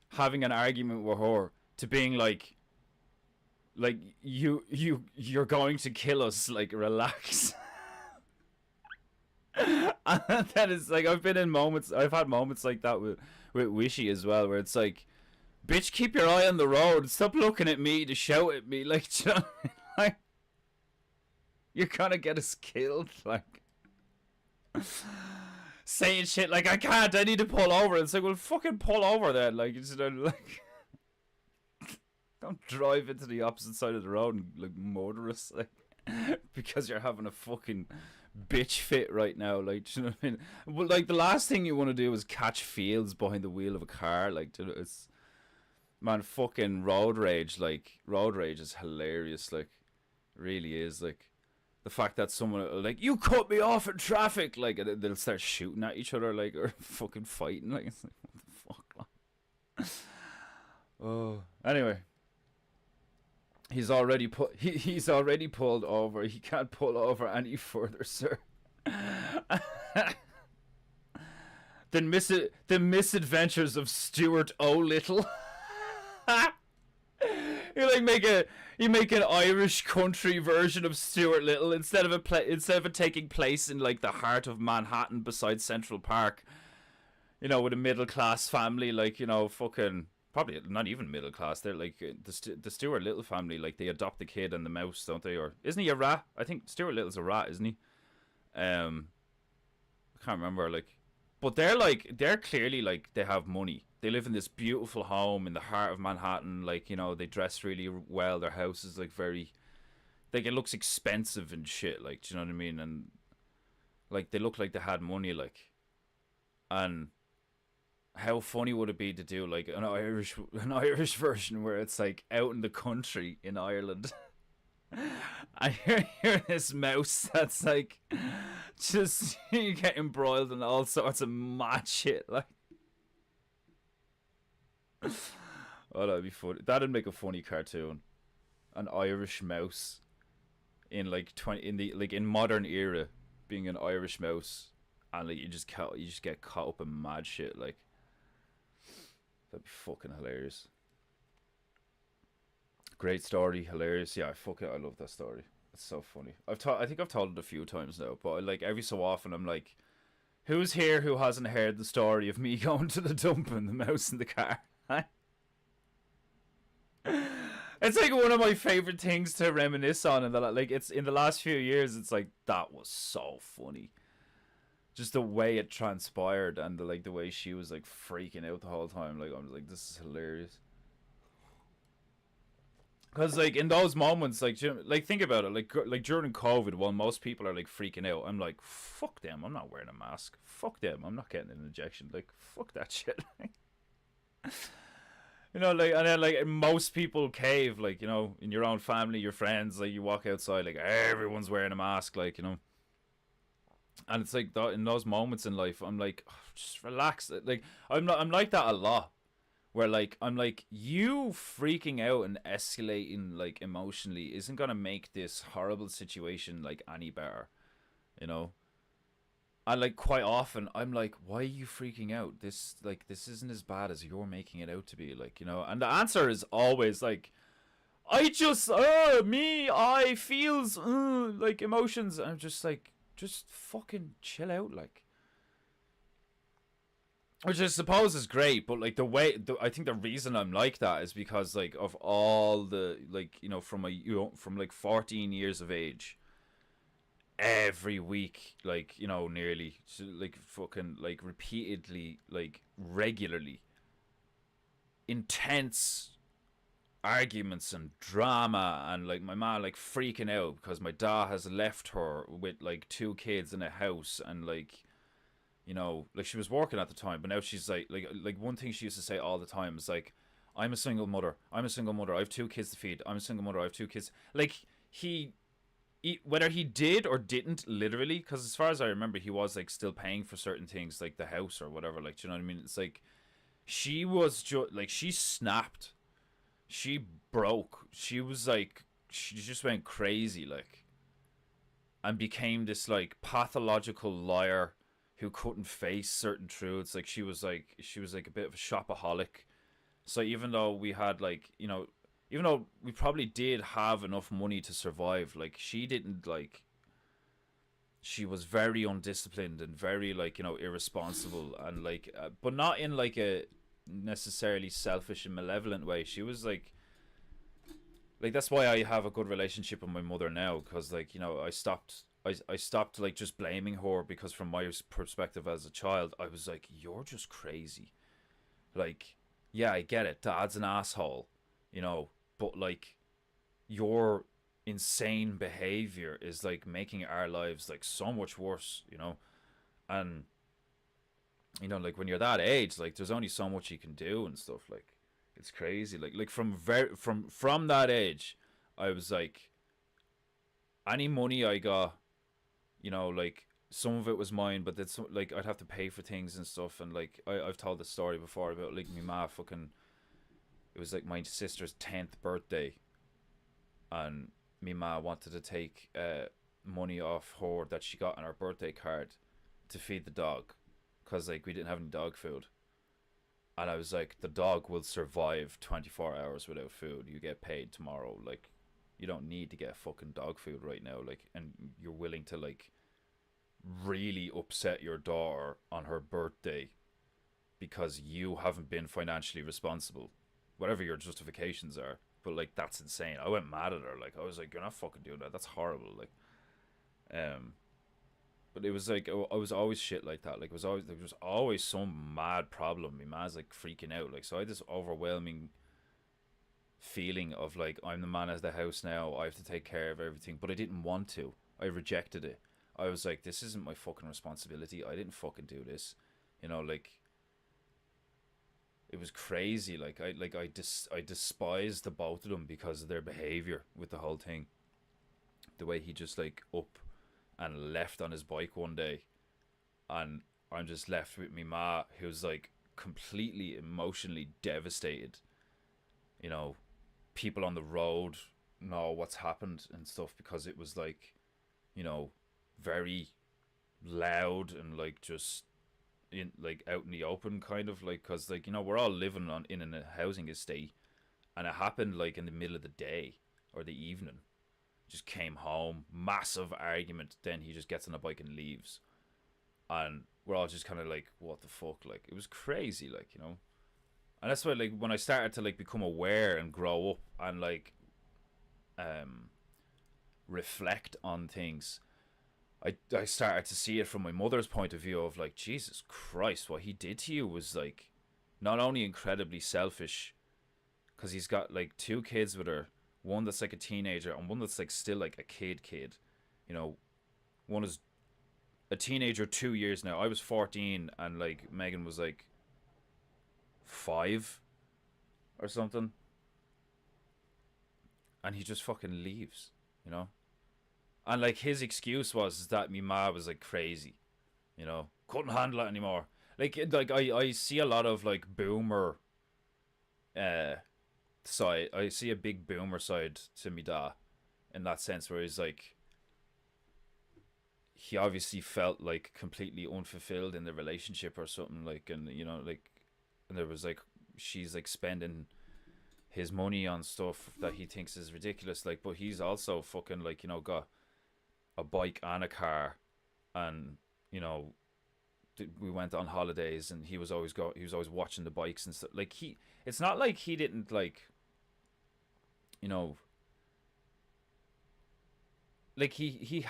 S1: having an argument with her to being like you're going to kill us, like, relax. And that is like, I've had moments like that with Wishy as well, where it's like, bitch, keep your eye on the road, stop looking at me to shout at me, like, do you know what I mean? Like, you're gonna get us killed, like, saying shit like, I need to pull over. It's like, well, fucking pull over then, like, you know, like, don't drive into the opposite side of the road and like murder us, like, because you're having a fucking bitch fit right now, like, do you know what I mean? Well, like, the last thing you want to do is catch fields behind the wheel of a car, like, you know, it's, man, fucking road rage is hilarious, like, it really is, like, the fact that someone like, you cut me off in traffic, like, and they'll start shooting at each other, like, or fucking fighting, like, it's like, what the fuck, like. Oh, anyway. He's already pulled over. He can't pull over any further, sir. The misadventures of Stuart O'Little. You make an Irish country version of Stuart Little, instead of it taking place in like the heart of Manhattan beside Central Park. You know, with a middle class family, like, you know, fucking. Probably not even middle class. They're like the Stuart Little family. Like, they adopt the kid and the mouse, don't they? Or isn't he a rat? I think Stuart Little's a rat, isn't he? I can't remember. Like, but they're clearly like, they have money. They live in this beautiful home in the heart of Manhattan. Like, you know, they dress really well. Their house is like very, like, it looks expensive and shit. Like, do you know what I mean? And like, they look like they had money. Like, and how funny would it be to do like an Irish version where it's like out in the country in Ireland, and you're this mouse that's like, just, you get embroiled in all sorts of mad shit, like, Oh, that'd be funny. That'd make a funny cartoon. An Irish mouse in like 20 in the like in modern era, being an Irish mouse, and like you just get caught up in mad shit. Like that'd be fucking hilarious. Great story, hilarious. Yeah, fuck it. I love that story. It's so funny. I think I've told it a few times now, but like every so often I'm like, who's here who hasn't heard the story of me going to the dump and the mouse in the car? It's like one of my favorite things to reminisce on, and that like it's in the last few years. It's like that was so funny, just the way it transpired and the way she was like freaking out the whole time. Like I was like, this is hilarious. Cause like in those moments, like think about it, like during COVID, while most people are like freaking out, I'm like, fuck them, I'm not wearing a mask. Fuck them, I'm not getting an injection. Like fuck that shit. You know, like, and then like most people cave, like, you know, in your own family, your friends, like you walk outside, like everyone's wearing a mask, like, you know, and it's like that in those moments in life, I'm like, oh, just relax. Like I'm like that a lot, where like I'm like, you freaking out and escalating like emotionally isn't gonna make this horrible situation like any better, you know. And like quite often I'm like, why are you freaking out? This isn't as bad as you're making it out to be, like, you know. And the answer is always like, I just I feels like emotions. And I'm just like, just fucking chill out, like. Which I suppose is great, but like I think the reason I'm like that is because like of all the, like, you know, from like 14 years of age, every week, like, you know, nearly like fucking like repeatedly, like regularly, intense arguments and drama, and like my mom like freaking out because my dad has left her with like two kids in a house, and like, you know, like she was working at the time, but now she's like one thing she used to say all the time is like, I'm a single mother, I'm a single mother, I have two kids to feed, I'm a single mother, I have two kids. Like whether he did or didn't literally, because as far as I remember, he was like still paying for certain things like the house or whatever, like, do you know what I mean? It's like she was just like, she snapped, she broke, she was like, she just went crazy, like, and became this like pathological liar who couldn't face certain truths. Like she was like a bit of a shopaholic. So even though we had like, you know, even though we probably did have enough money to survive, like she didn't, like, she was very undisciplined and very, like, you know, irresponsible, and like but not in like a necessarily selfish and malevolent way. She was like that's why I have a good relationship with my mother now, because like, you know, I stopped like just blaming her, because from my perspective as a child, I was like, you're just crazy. Like, yeah, I get it, dad's an asshole, you know, but like your insane behavior is like making our lives like so much worse, you know. And you know, like when you're that age, like there's only so much you can do and stuff. Like it's crazy. Like from that age, I was like, any money I got, you know, like some of it was mine, but that's like I'd have to pay for things and stuff. And like I've told the story before about like my ma fucking, it was like my sister's 10th birthday, and me ma wanted to take money off her that she got on her birthday card to feed the dog, because like we didn't have any dog food. And I was like, the dog will survive 24 hours without food, you get paid tomorrow, like you don't need to get fucking dog food right now, like, and you're willing to like really upset your daughter on her birthday because you haven't been financially responsible, whatever your justifications are. But like that's insane. I went mad at her. Like I was like, you're not fucking doing that, that's horrible. Like but it was like, I was always shit like that. Like there was always some mad problem. My man's like freaking out. Like, so I had this overwhelming feeling of like, I'm the man of the house now, I have to take care of everything. But I didn't want to. I rejected it. I was like, this isn't my fucking responsibility, I didn't fucking do this, you know. Like it was crazy. Like I despised the both of them because of their behavior with the whole thing. The way he just like up and left on his bike one day, and I'm just left with me ma, who's like completely emotionally devastated, you know, people on the road know what's happened and stuff, because it was like, you know, very loud and like just in like out in the open kind of like, because like, you know, we're all living on in a housing estate, and it happened like in the middle of the day or the evening. Just came home, massive argument, then he just gets on a bike and leaves, and we're all just kind of like, what the fuck, like it was crazy, like, you know. And that's why like when I started to like become aware and grow up and like um reflect on things, I started to see it from my mother's point of view of like, Jesus Christ, what he did to you was like not only incredibly selfish, because he's got like two kids with her, one that's like a teenager and one that's like still like a kid, you know. One is a teenager 2 years now. I was 14 and like Megan was like 5 or something, and he just fucking leaves, you know. And like his excuse was that me ma was like crazy, you know, couldn't handle it anymore. Like I see a lot of like boomer uh side. I see a big boomer side to me da, in that sense, where he's like, he obviously felt like completely unfulfilled in the relationship or something, like, and you know, like, and there was like, she's like spending his money on stuff that he thinks is ridiculous, like, but he's also fucking like, you know, got a bike and a car, and you know, we went on holidays and he was always watching the bikes and stuff, like he, it's not like he didn't like, you know, like he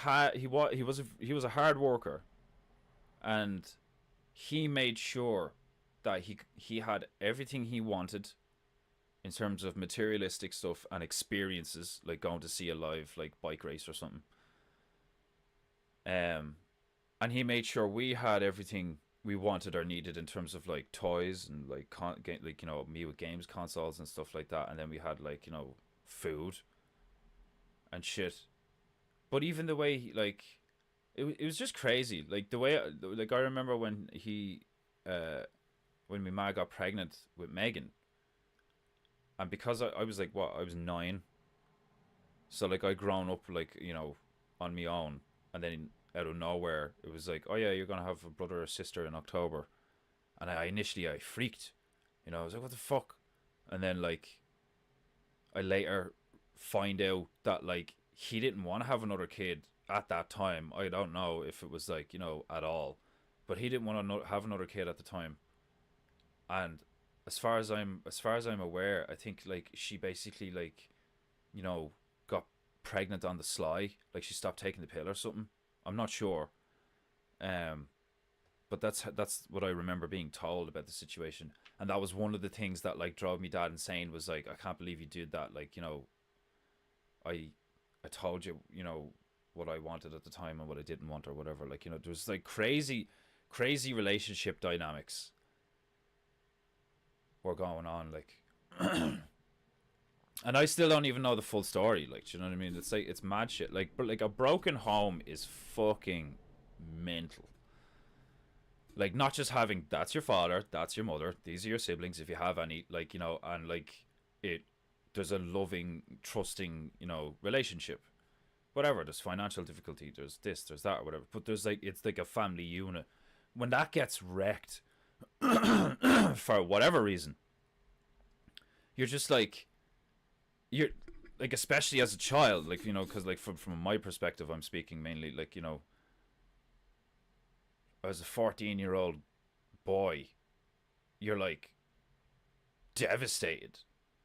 S1: was a hard worker, and he made sure that he had everything he wanted in terms of materialistic stuff and experiences, like going to see a live like bike race or something. Um, and he made sure we had everything we wanted or needed in terms of like toys and like like, you know, me with games consoles and stuff like that, and then we had like, you know, food and shit. But even the way he, like, it was just crazy. Like the way, like I remember uh when my ma got pregnant with Megan, and because I was like, what, I was 9, so like I grown up like, you know, on my own, and then out of nowhere it was like, oh yeah, you're gonna have a brother or sister in October, and I freaked, you know, I was like, what the fuck, and then like I later find out that like he didn't want to have another kid at that time. I don't know if it was like, you know, at all, but he didn't want to have another kid at the time. And as far as I'm aware, I think like she basically like, you know, got pregnant on the sly. Like she stopped taking the pill or something. I'm not sure. Um, but that's what I remember being told about the situation. And that was one of the things that like drove me dad insane, was like, I can't believe you did that. Like, you know, I I told you, you know, what I wanted at the time and what I didn't want or whatever. Like, you know, there was like crazy relationship dynamics were going on, like, and I still don't even know the full story. Like, do you know what I mean? It's like, it's mad shit. Like, but like a broken home is fucking mental. Like, not just having, that's your father, that's your mother, these are your siblings if you have any, like, you know, and like it, there's a loving, trusting, you know, relationship. Whatever, there's financial difficulty, there's this, there's that, or whatever. But there's like, it's like a family unit. When that gets wrecked for whatever reason, you're just like, you're like, especially as a child, like, you know, because like from my perspective, I'm speaking mainly, like, you know, as a 14-year-old boy, you're like devastated.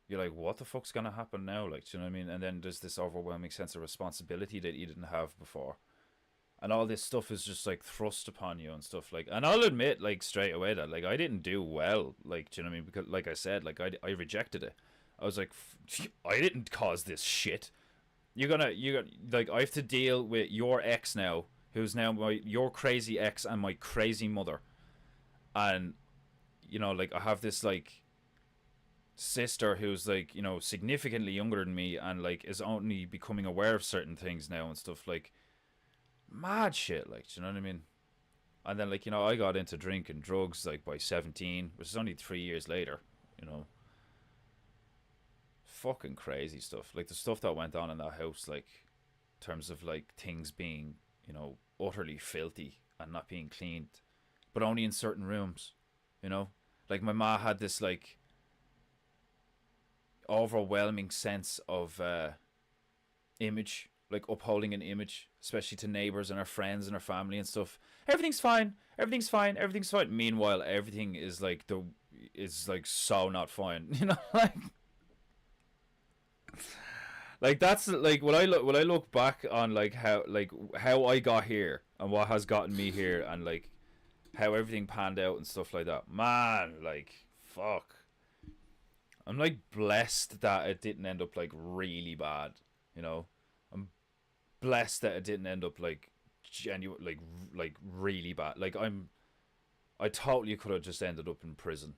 S1: You're like, what the fuck's gonna happen now? Like, do you know what I mean? And then there's this overwhelming sense of responsibility that you didn't have before, and all this stuff is just like thrust upon you and stuff, like. And I'll admit, like, straight away that like I didn't do well. Like, do you know what I mean? Because like I said, like I rejected it. I was like, I didn't cause this shit. You got like, I have to deal with your ex now, who's now your crazy ex and my crazy mother, and you know, like I have this like sister who's like, you know, significantly younger than me and like is only becoming aware of certain things now and stuff, like mad shit, like, do you know what I mean? And then like, you know, I got into drink and drugs like by 17, which is only 3 years later, you know. fucking crazy stuff. Like the stuff that went on in that house, like in terms of like things being, you know, utterly filthy and not being cleaned, but only in certain rooms, you know. Like my ma had this like overwhelming sense of image, like upholding an image, especially to neighbors and her friends and her family and stuff. Everything's fine, everything's fine, everything's fine. Meanwhile, everything is like so not fine, you know. Like that's like when I look back on like how I got here and what has gotten me here and like how everything panned out and stuff like that. Man, like fuck. I'm like blessed that it didn't end up like really bad, you know. I'm blessed that it didn't end up like genuine like really bad. Like I totally could have just ended up in prison,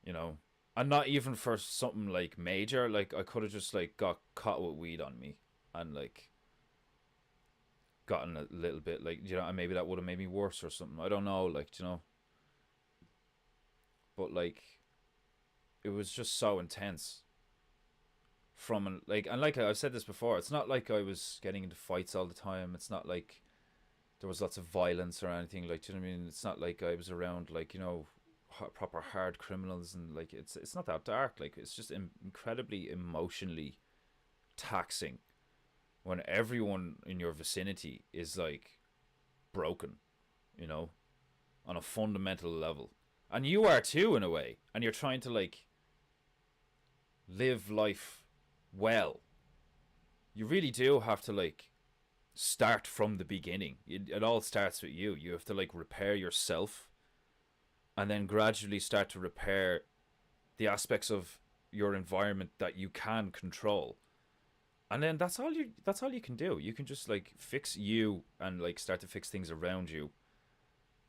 S1: you know. And not even for something like major. Like I could have just like got caught with weed on me and like gotten a little bit like, you know, and maybe that would have made me worse or something. I don't know, like, you know. But like it was just so intense from an, like, and like I've said this before, it's not like I was getting into fights all the time. It's not like there was lots of violence or anything, like, do you know what I mean? It's not like I was around like, you know, proper hard criminals and like it's not that dark. Like it's just incredibly emotionally taxing when everyone in your vicinity is like broken, you know, on a fundamental level, and you are too in a way, and you're trying to like live life well. You really do have to like start from the beginning. It all starts with you. You have to like repair yourself and then gradually start to repair the aspects of your environment that you can control. And then that's all you can do. You can just like fix you and like start to fix things around you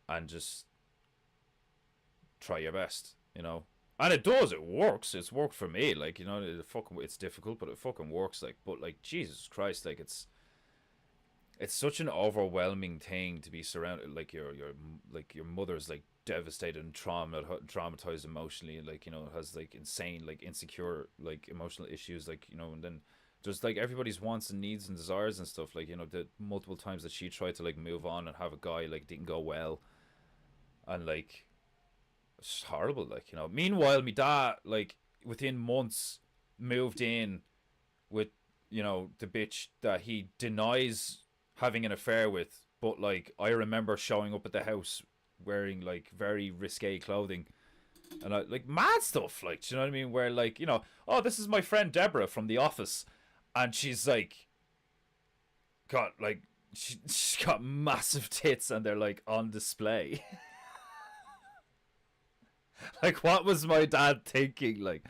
S1: and just try your best, you know. And it does, it works. It's worked for me, like, you know, it's difficult, but it fucking works, like. But like Jesus Christ, like it's such an overwhelming thing to be surrounded, like your mother's like devastated and traumatized emotionally, and like, you know, has like insane like insecure like emotional issues, like, you know. And then just like everybody's wants and needs and desires and stuff, like, you know, the multiple times that she tried to like move on and have a guy, like, didn't go well, and like it's horrible, like, you know. Meanwhile, me dad, like, within months moved in with, you know, the bitch that he denies having an affair with, but like I remember showing up at the house wearing like very risque clothing and I like mad stuff, like, do you know what I mean, where like, you know, oh, this is my friend Deborah from the office, and she's like got like she's got massive tits and they're like on display. Like, what was my dad thinking? Like,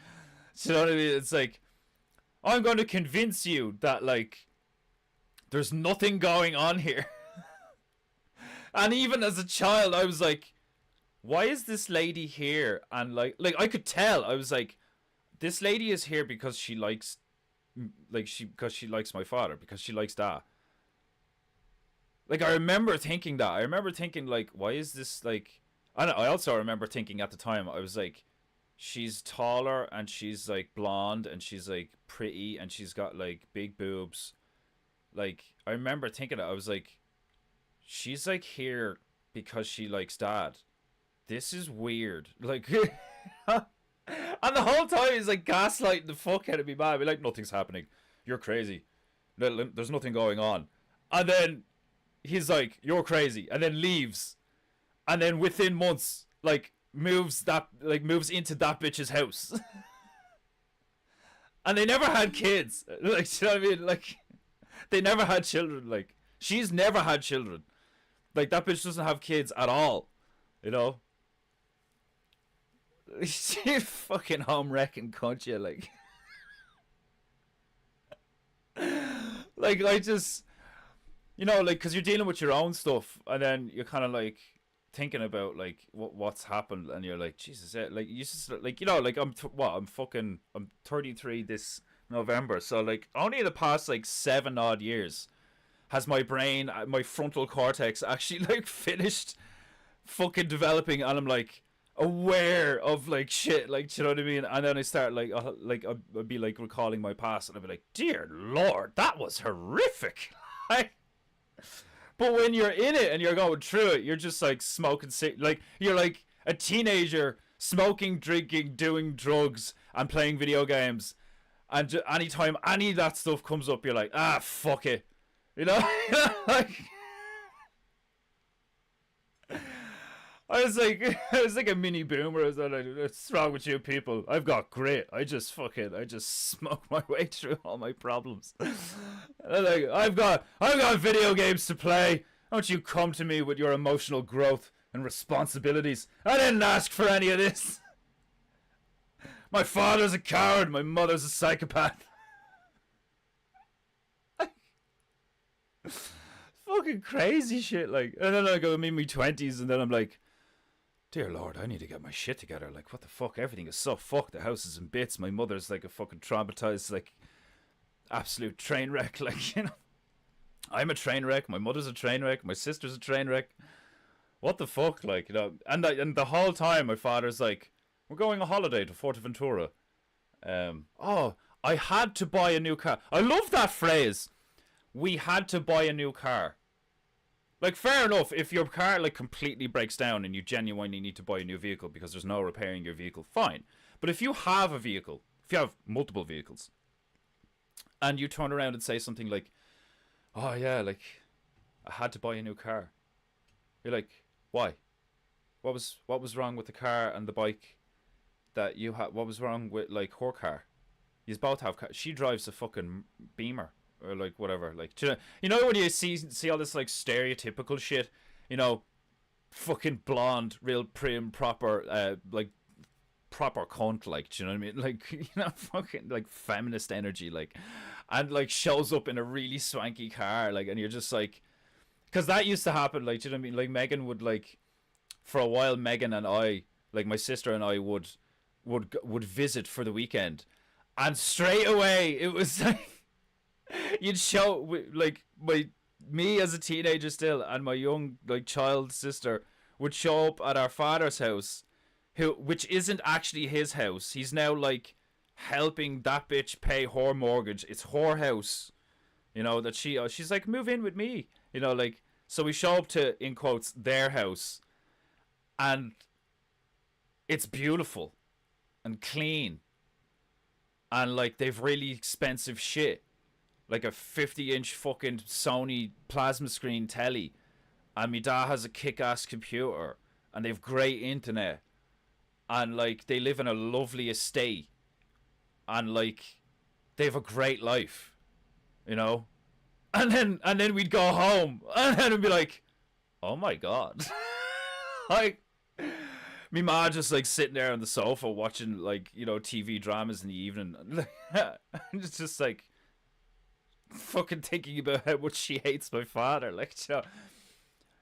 S1: do you know what I mean? It's like, I'm going to convince you that like there's nothing going on here. And even as a child, I was like, why is this lady here? And like I could tell. I was like, this lady is here because she likes, because she likes my father, because she likes Dad. Like, I remember thinking that. I remember thinking like, why is this like? And I also remember thinking at the time, I was like, she's taller and she's like blonde and she's like pretty and she's got like big boobs. Like, I remember thinking that. I was like, she's like here because she likes Dad. This is weird. Like, and the whole time he's like gaslighting the fuck out of me, man. I'd be like, nothing's happening. You're crazy. There's nothing going on. And then he's like, you're crazy. And then leaves. And then within months, like, moves into that bitch's house. And they never had kids. Like, you know what I mean? Like, they never had children. Like, she's never had children. Like, that bitch doesn't have kids at all. You know? She fucking home wrecking cunt, you, like. Like, I just, you know, like, because you're dealing with your own stuff, and then you're kind of like thinking about like what's happened, and you're like, Jesus, like, you just like, you know, like, I'm 33 this November, so like only in the past like 7 odd years has my brain, my frontal cortex actually like finished fucking developing, and I'm like, aware of like shit, like, do you know what I mean? And then I start like I'd be like recalling my past, and I'd be like, dear Lord, that was horrific. Like, but when you're in it and you're going through it, you're just like smoking, like you're like a teenager smoking, drinking, doing drugs, and playing video games. And anytime any of that stuff comes up, you're like, ah, fuck it, you know, like. I was like a mini boomer. I was like, what's wrong with you people? I've got grit. I just smoke my way through all my problems. Like, I've got video games to play. Don't you come to me with your emotional growth and responsibilities. I didn't ask for any of this. My father's a coward. My mother's a psychopath. Fucking crazy shit, like. And then I go, I'm in my 20s, and then I'm like, dear Lord, I need to get my shit together. Like, what the fuck? Everything is so fucked. The house is in bits. My mother's like a fucking traumatized, like, absolute train wreck. Like, you know, I'm a train wreck. My mother's a train wreck. My sister's a train wreck. What the fuck? Like, you know, and the whole time my father's like, we're going on holiday to Forteventura. Oh, I had to buy a new car. I love that phrase. We had to buy a new car. Like, fair enough, if your car, like, completely breaks down and you genuinely need to buy a new vehicle because there's no repairing your vehicle, fine. But if you have a vehicle, if you have multiple vehicles, and you turn around and say something like, oh, yeah, like, I had to buy a new car. You're like, why? What was wrong with the car and the bike that you had? What was wrong with, like, her car? You both have cars. She drives a fucking Beamer. Or like whatever, like, you know when you see all this like stereotypical shit, you know, fucking blonde, real prim, proper, like proper cunt, like, do you know what I mean? Like, you know, fucking like feminist energy, like, and like shows up in a really swanky car, like, and you're just like, because that used to happen, like, do you know what I mean? Like Megan would like, for a while, Megan and I, like my sister and I would visit for the weekend, and straight away it was like. You'd show like me as a teenager still, and my young like child sister would show up at our father's house, which isn't actually his house. He's now like helping that bitch pay her mortgage. It's her house, you know, that she's like, move in with me, you know, like. So we show up to, in quotes, their house, and it's beautiful and clean, and like they've really expensive shit. Like a 50-inch fucking Sony plasma screen telly. And my dad has a kick-ass computer. And they've great internet. And, like, they live in a lovely estate. And, like, they have a great life. You know? And then we'd go home. And then it'd be like, oh my God. Like, me ma just, like, sitting there on the sofa watching, like, you know, TV dramas in the evening. And it's just like... fucking thinking about how much she hates my father, like, you know,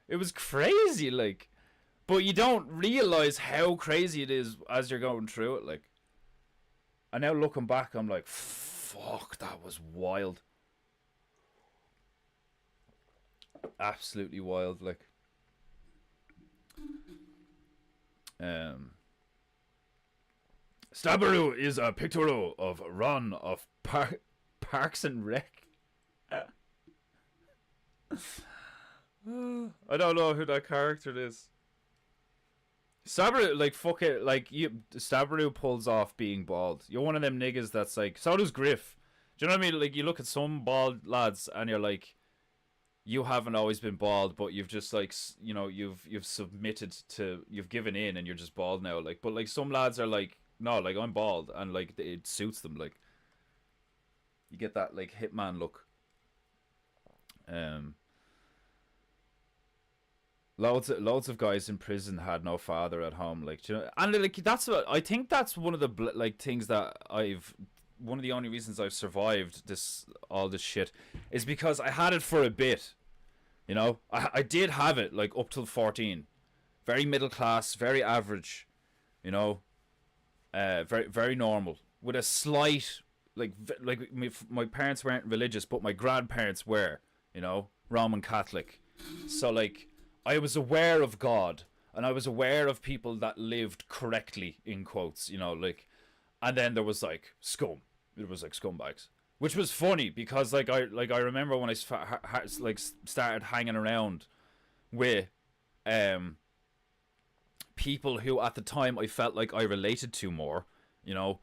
S1: it was crazy, like, but you don't realize how crazy it is as you're going through it, like. And now looking back, I'm like, fuck, that was wild, absolutely wild, like. Stabaroo is a pictorial of Ron of Parks and Rec. I don't know who that character is. Stabaroo, like, fuck it, like, Stabaroo pulls off being bald. You're one of them niggas that's like, so does Griff. Do you know what I mean? Like, you look at some bald lads and you're like, you haven't always been bald, but you've just like, you know, you've submitted to, you've given in and you're just bald now. Like, but like some lads are like, no, like, I'm bald, and like it suits them. Like, you get that like hitman look. Loads of guys in prison had no father at home, like, you know, and like that's what I think, that's one of the like things that one of the only reasons I've survived all this shit is because I had it for a bit, you know. I did have it like up till 14, very middle class, very average, you know, very very normal, with a slight like my parents weren't religious, but my grandparents were, you know, Roman Catholic, so like I was aware of God, and I was aware of people that lived correctly, in quotes, you know, like, and then there was like scum. It was like scumbags, which was funny because like I remember when I started hanging around with people who at the time I felt like I related to more, you know,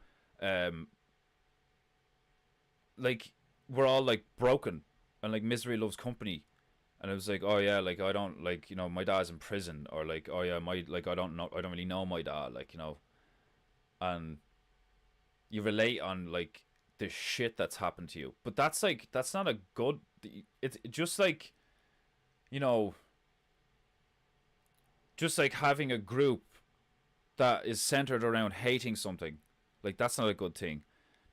S1: like we're all like broken and like misery loves company. And it was like, oh yeah, like I don't like, you know, my dad's in prison, or like, oh yeah, my like I don't really know my dad, like, you know, and you relate on like the shit that's happened to you. But that's like, that's not a good. It's just like, you know, just like having a group that is centered around hating something, like that's not a good thing.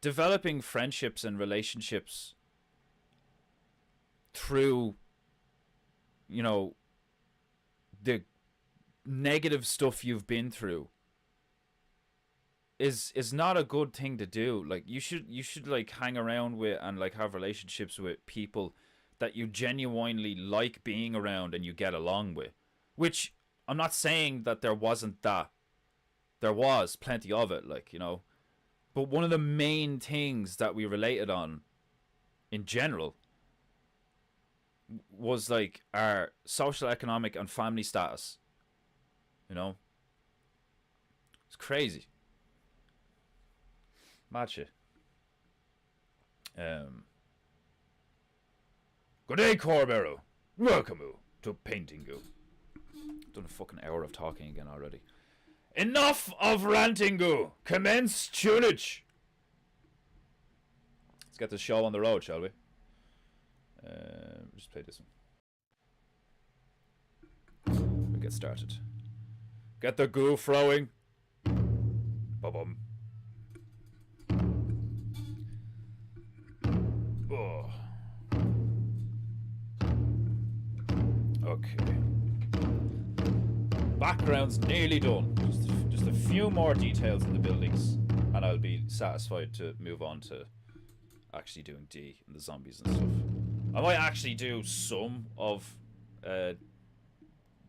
S1: Developing friendships and relationships through, you know, the negative stuff you've been through is not a good thing to do. Like you should like hang around with and like have relationships with people that you genuinely like being around and you get along with. Which I'm not saying that there wasn't that. There was plenty of it, like, you know. But one of the main things that we related on in general was like our social, economic, and family status. You know, it's crazy. Mad shit. Good day, Corbero. Welcome to Paintingu. Done a fucking hour of talking again already. Enough of rantingu. Commence tunage. Let's get the show on the road, shall we? Just play this one. We'll get started. Get the goo flowing. Ba-bum. Oh. Okay. Background's nearly done. Just a few more details in the buildings, and I'll be satisfied to move on to actually doing D and the zombies and stuff. I might actually do some of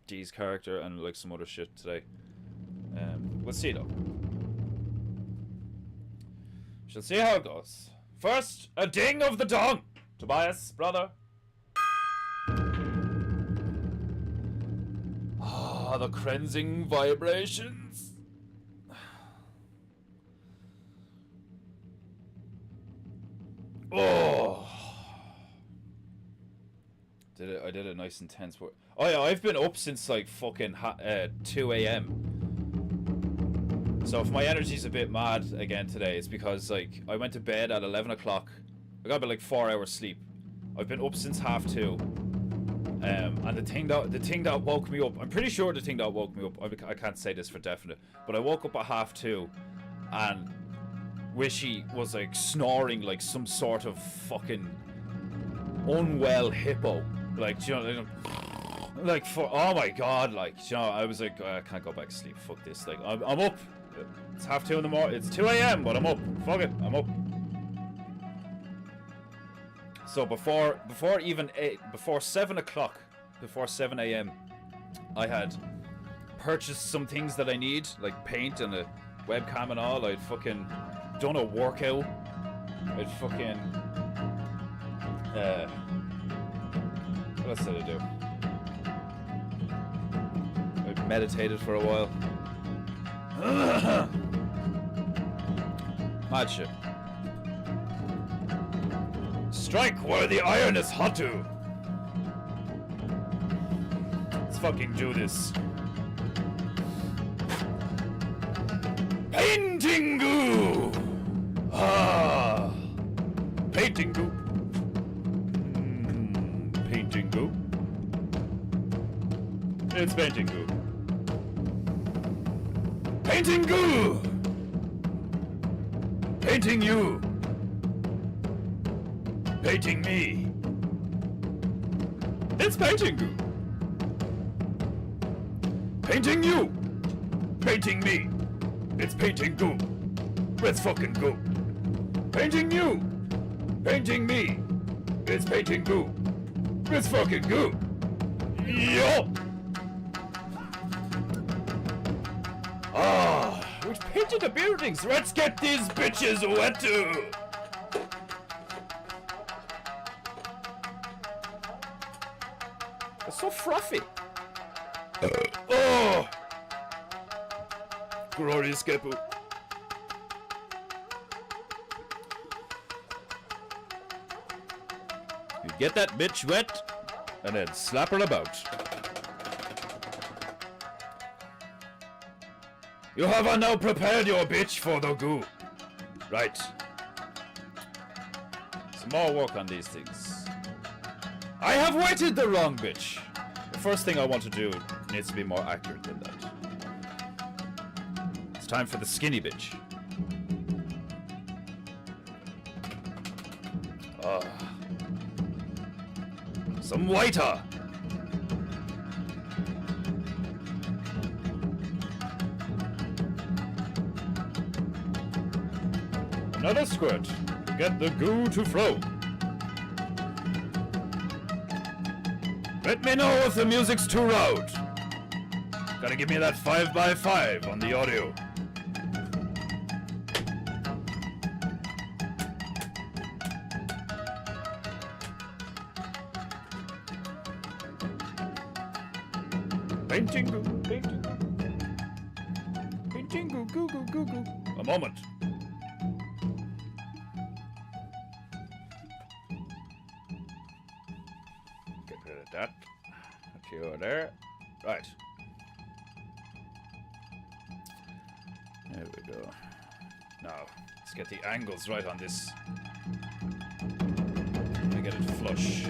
S1: D's character and like some other shit today. We'll see though. Shall see how it goes. First, a ding of the dong. Tobias, brother. Ah, the cleansing vibrations. Oh. I did it nice and tense work. Oh yeah, I've been up since like fucking 2 a.m. So if my energy's a bit mad again today, it's because like I went to bed at 11 o'clock. I got about like 4 hours sleep. I've been up since 2:30. And the thing that woke me up, I'm pretty sure the thing that woke me up, I can't say this for definite, but I woke up at 2:30 and Wishy was like snoring like some sort of fucking unwell hippo. Like, you know, like for, oh my god, like, you know, I was like, I can't go back to sleep, fuck this, like, I'm up, it's 2:30 in the morning, it's 2 a.m, but I'm up, fuck it, I'm up. So before 7 o'clock, before 7 a.m, I had purchased some things that I need, like paint and a webcam and all. I'd fucking done a workout, I'd fucking, what else did I do? I meditated for a while. Mad shit. Strike where the iron is hot to. Let's fucking do this. Paintingu! Ah! Paintingu. Paintingu. It's Paintingu. Paintingu! Painting you! Painting me! It's Paintingu! Painting you! Painting me! It's Paintingu! Let's fucking go! Painting you! Painting me! It's Paintingu! Let's fucking go! Yo! Ah, we're painting the buildings. Let's get these bitches wet too. It's so fluffy. Oh, glorious Gepu. You get that bitch wet, and then slap her about. You have now prepared your bitch for the goo. Right. Some more work on these things. I have weighted the wrong bitch. The first thing I want to do needs to be more accurate than that. It's time for the skinny bitch. Some whiter. Another squirt to get the goo to flow. Let me know if the music's too loud. Gotta give me that 5x5 on the audio. Painting goo, painting goo. Painting goo, goo, goo, goo, goo. A moment. Get rid of that. Put you over there. Right. There we go. Now, let's get the angles right on this. I get it flush.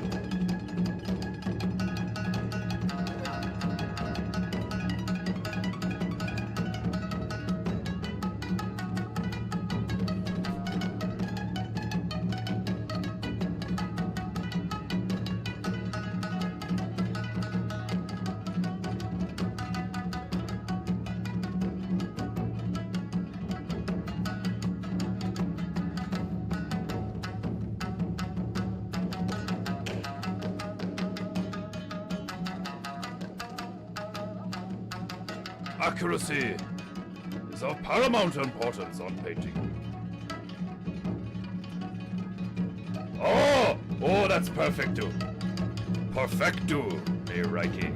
S1: Accuracy is of paramount importance on painting. Oh, that's perfecto. Perfecto, me Reiki.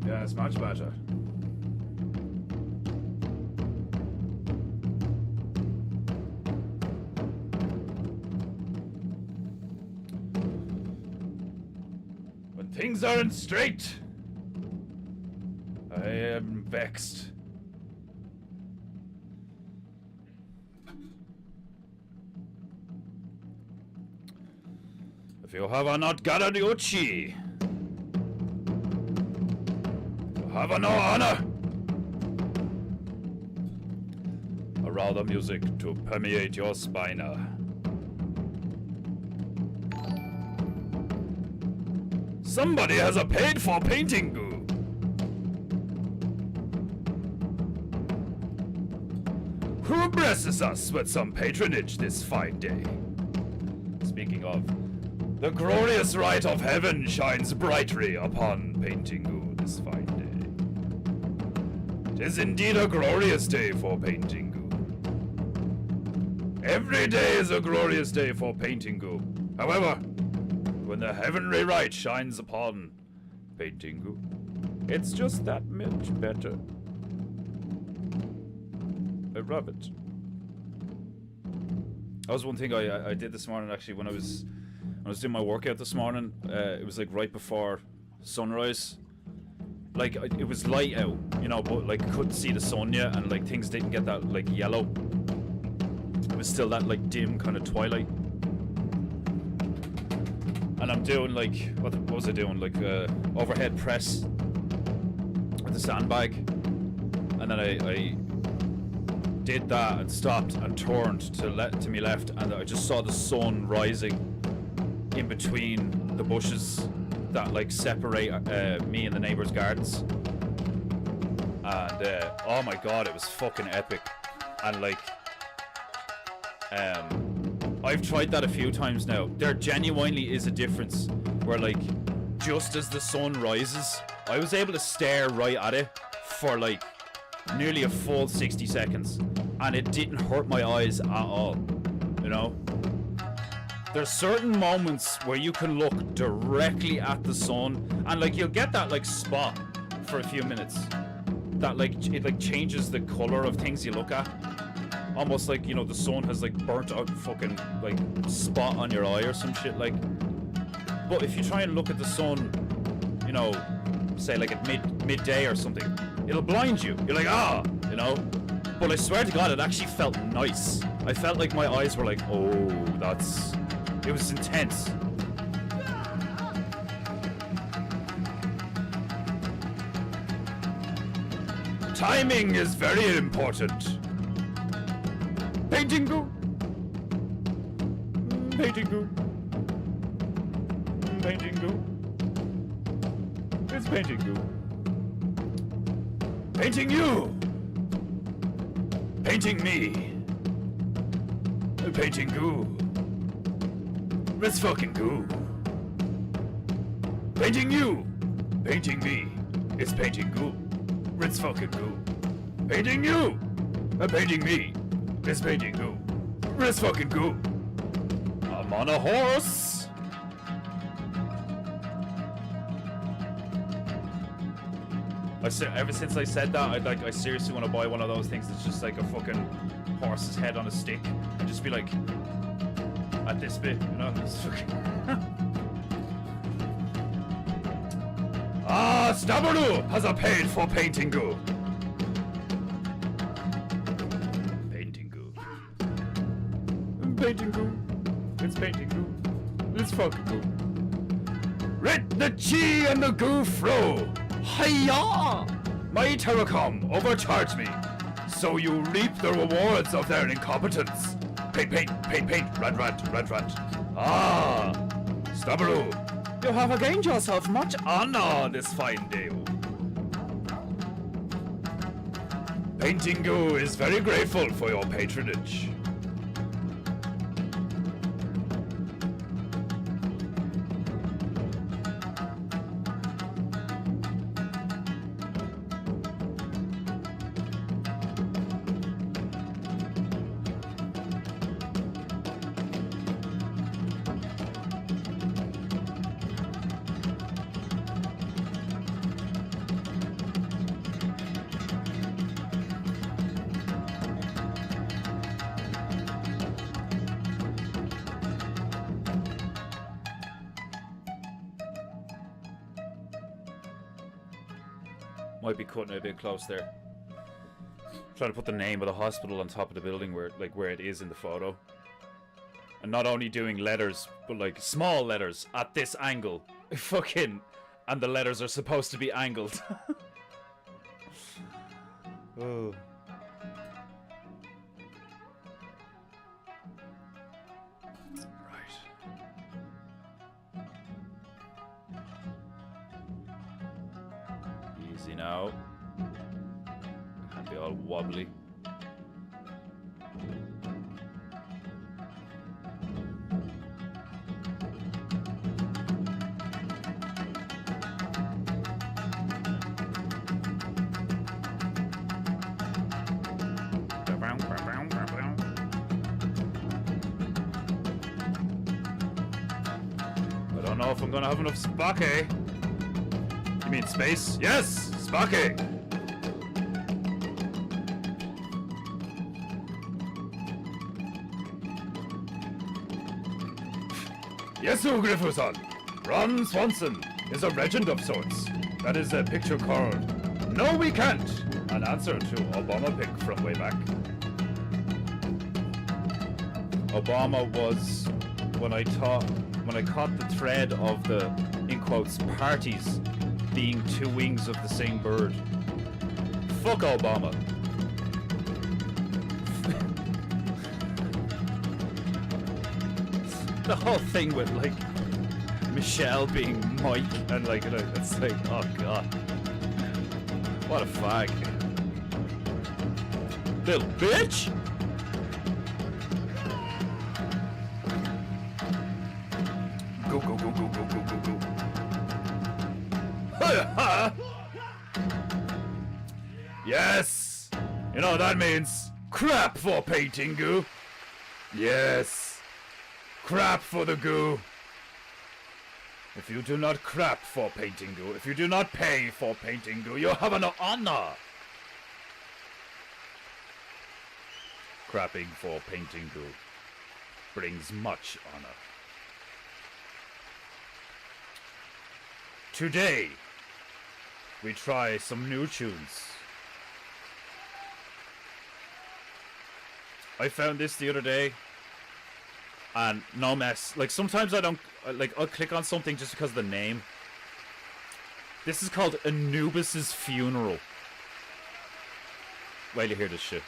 S1: Yeah, it's much better. When things aren't straight, I am vexed. If you have not gathered your chi, have no honor. Allow the music to permeate your spine. Somebody has a paid for painting goo. Who blesses us with some patronage this fine day? Speaking of, the glorious light of heaven shines brightly upon painting goo this fine day. 'Tis indeed a glorious day for painting goo. Every day is a glorious day for painting goo. However, when the heavenly light shines upon painting goo, it's just that much better. I love it. That was one thing I did this morning actually when I was doing my workout this morning. It was like right before sunrise. like it was light out, you know, but like couldn't see the sun yet, and like things didn't get that like yellow. It was still that like dim kind of twilight. And I'm doing like, what was I doing? Like overhead press with the sandbag, and then I did that and stopped and turned to me left, and I just saw the sun rising in between the bushes that like separate me and the neighbor's gardens. And oh my god, it was fucking epic. And like I've tried that a few times now. There genuinely is a difference where like just as the sun rises, I was able to stare right at it for like nearly a full 60 seconds, and it didn't hurt my eyes at all, you know? There's certain moments where you can look directly at the sun, and like you'll get that like spot for a few minutes that like it like changes the color of things you look at, almost like, you know, the sun has like burnt out fucking like spot on your eye or some shit. Like, but if you try and look at the sun, you know, say like at midday or something, it'll blind you. You're like, ah, you know. But I swear to God, it actually felt nice. I felt like my eyes were like, oh, that's... It was intense. Timing is very important. Painting goo. Painting goo. Painting goo. It's painting goo. Painting you. Painting me. Painting goo. It's fucking goo. Painting you. Painting me. It's painting goo. It's fucking goo. Painting you. Painting me. It's painting goo. It's fucking goo. I'm on a horse. Ever since I said that, I seriously want to buy one of those things that's just like a fucking horse's head on a stick, and just be like, at this bit, you know? Ah, Stabaru has a paid for painting goo. Painting goo. Painting goo. It's painting goo. It's fucking goo. Let the chi and the goo flow. Hiya! My Terracom overcharged me, so you reap the rewards of their incompetence. Paint, paint, paint, paint, rant, rant, rant, rant. Ah, Stabaru, you have gained yourself much honor this fine day. Painting Goo is very grateful for your patronage. Might be cutting it a bit close there. Trying to put the name of the hospital on top of the building where it is in the photo. And not only doing letters, but like small letters at this angle. Fucking... And the letters are supposed to be angled. Oh. Easy now. Can't be all wobbly. I don't know if I'm gonna have enough spake. You mean space? Yes! Spake! Yes, Griffithson. Ron Swanson is a legend of sorts. That is a picture called No We Can't, an answer to Obama pic from way back. Obama was when I caught the thread of the, in quotes, parties being two wings of the same bird. Fuck Obama. The whole thing with like Michelle being Mike and like it's like, oh god, what a fag, little bitch. Go go go go go go go go. Yes, you know what that means. Crap for painting goo. Yes, crap for the goo. If you do not crap for painting goo, if you do not pay for painting goo, you have no honor. Crapping for painting goo brings much honor. Today, we try some new tunes. I found this the other day, and no mess. Like, sometimes I don't, like, I'll click on something just because of the name. This is called Anubis's Funeral. Wait till you hear this shit.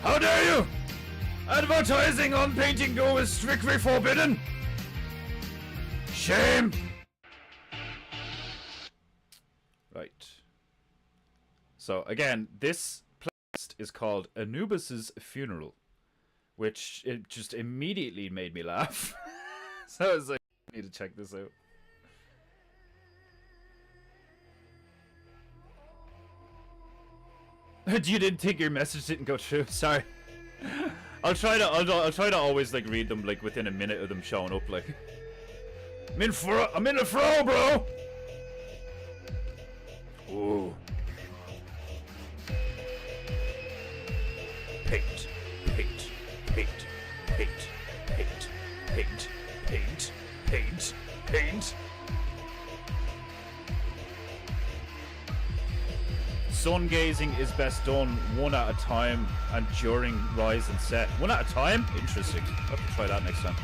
S1: How dare you! Advertising on Painting Go is strictly forbidden! Shame! Right. So, again, this playlist is called Anubis's Funeral, which it just immediately made me laugh. So I was like, I need to check this out. You didn't think your message didn't go through? Sorry. I'll try to always like read them like within a minute of them showing up. Like, I'm in the fro, bro. Ooh. Paint, paint, paint, paint, paint, paint, paint, paint, paint. Sun gazing is best done one at a time and during rise and set. One at a time? Interesting. I'll have to try that next time.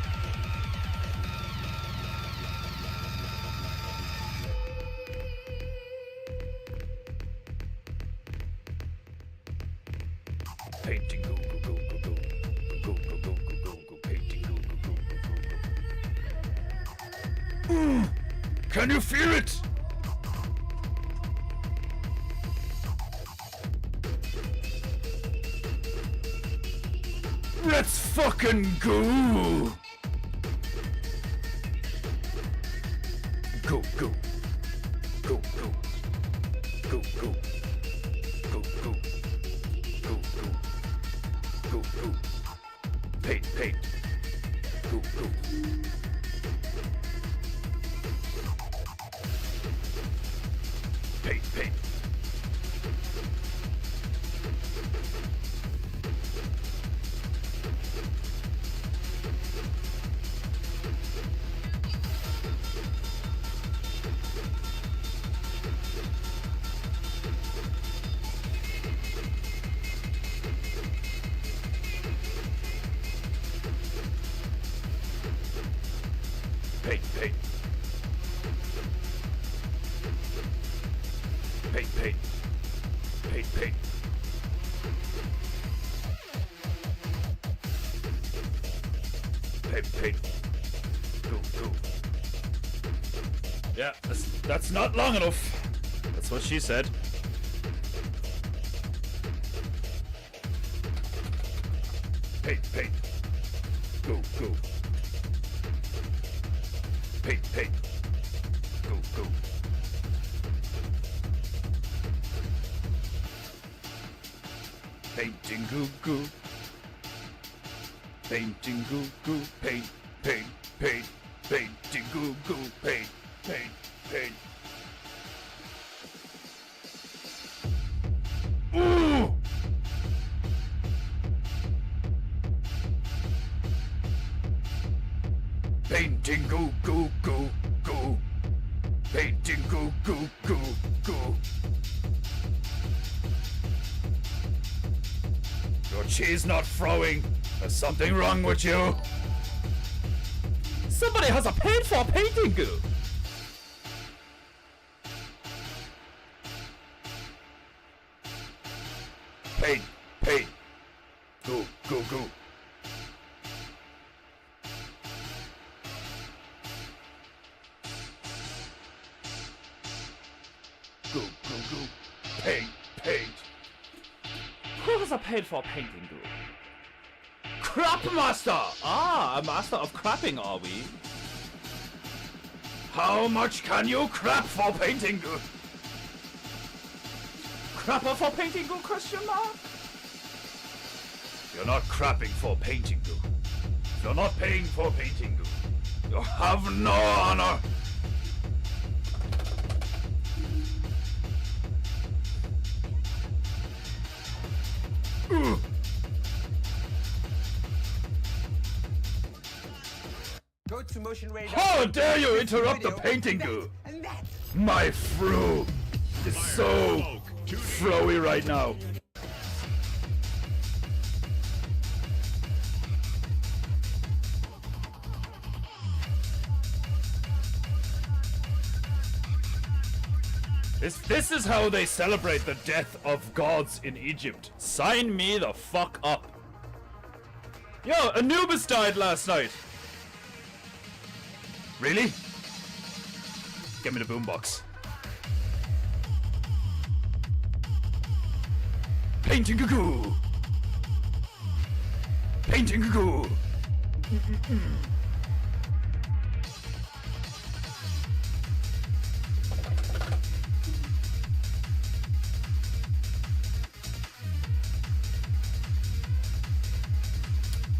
S1: Painting go go go go go go go go go go go painting go go go go go. Can you feel it? Let's fucking go! Go, go. Go, go. Go, go. Go, go. Go, go. Go, go. Paint, paint. Go, go. Paint, paint. Paint, paint. Paint, paint. Paint, paint. Paint, paint. Go, go. Yeah, that's not long enough. That's what she said. Paint, paint. Go, go. Paint, paint. Go, go. Painting goo goo. Painting goo goo. Paint, paint, paint. Painting goo goo. Paint, paint, paint. Ooh! Painting goo goo goo goo Painting goo goo goo goo. Your cheese not throwing. There's something wrong with you. Somebody has a paint for painting goo. Paint, paint. Goo, goo, goo. Goo, goo, goo. Paint, paint. Who has a paint for painting goo? Crap master! Ah, a master of crapping, are we? How much can you crap for painting goo? Crapper for painting goo, question mark? You're not crapping for painting goo. You're not paying for painting goo. You have no honor.
S2: Go to motion radar.
S1: How dare you interrupt the painting goo?
S2: And that.
S1: My fro is so flowy right now. This is how they celebrate the death of gods in Egypt. Sign me the fuck up. Yo, Anubis died last night. Really? Get me the boombox. Painting a goo. Painting a goo.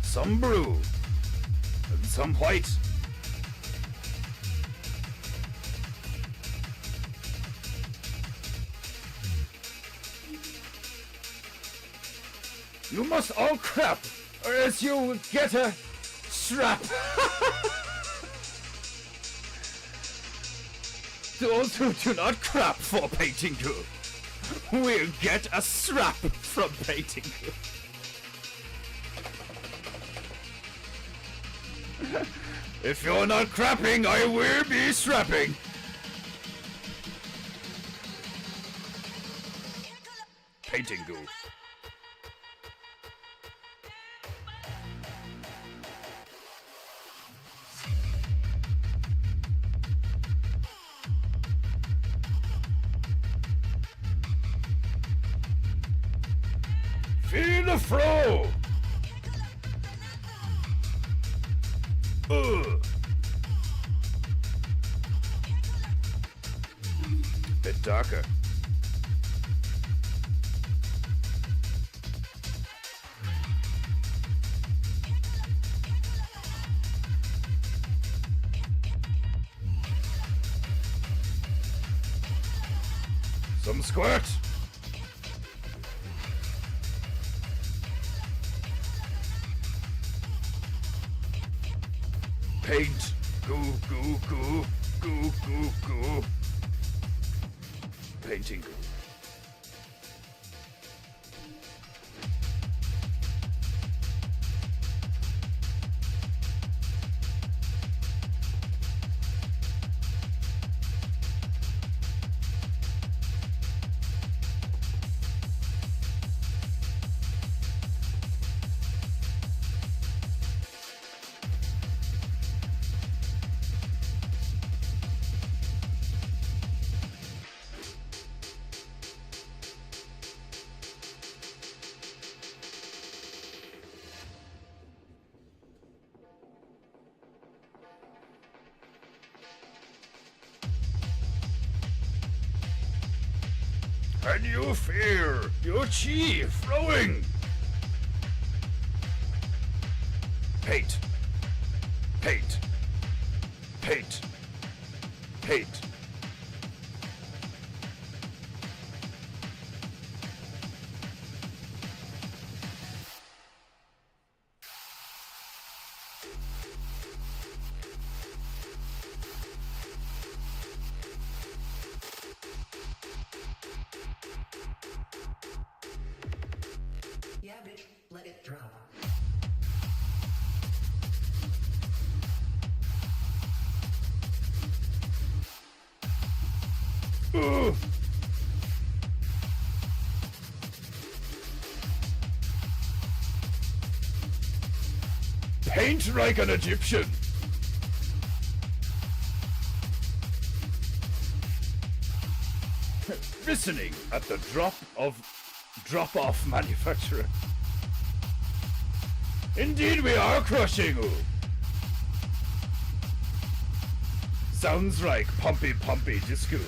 S1: Some brew and some white. You must all crap, or else you will get a strap. Those who do not crap for painting goo will get a strap from painting goo. If you're not crapping, I will be strapping. Painting goo. Feel the flow. Bit darker. Some squirt. Paint. Goo, goo, goo, goo, goo, goo. Painting goo. Can you feel your chi flowing? Paint. Paint. Paint. Paint.
S3: Yeah, bitch, let it drop.
S1: Paint like an Egyptian. Listening at the drop-off manufacturer. Indeed, we are crushing you. Sounds like pumpy disco.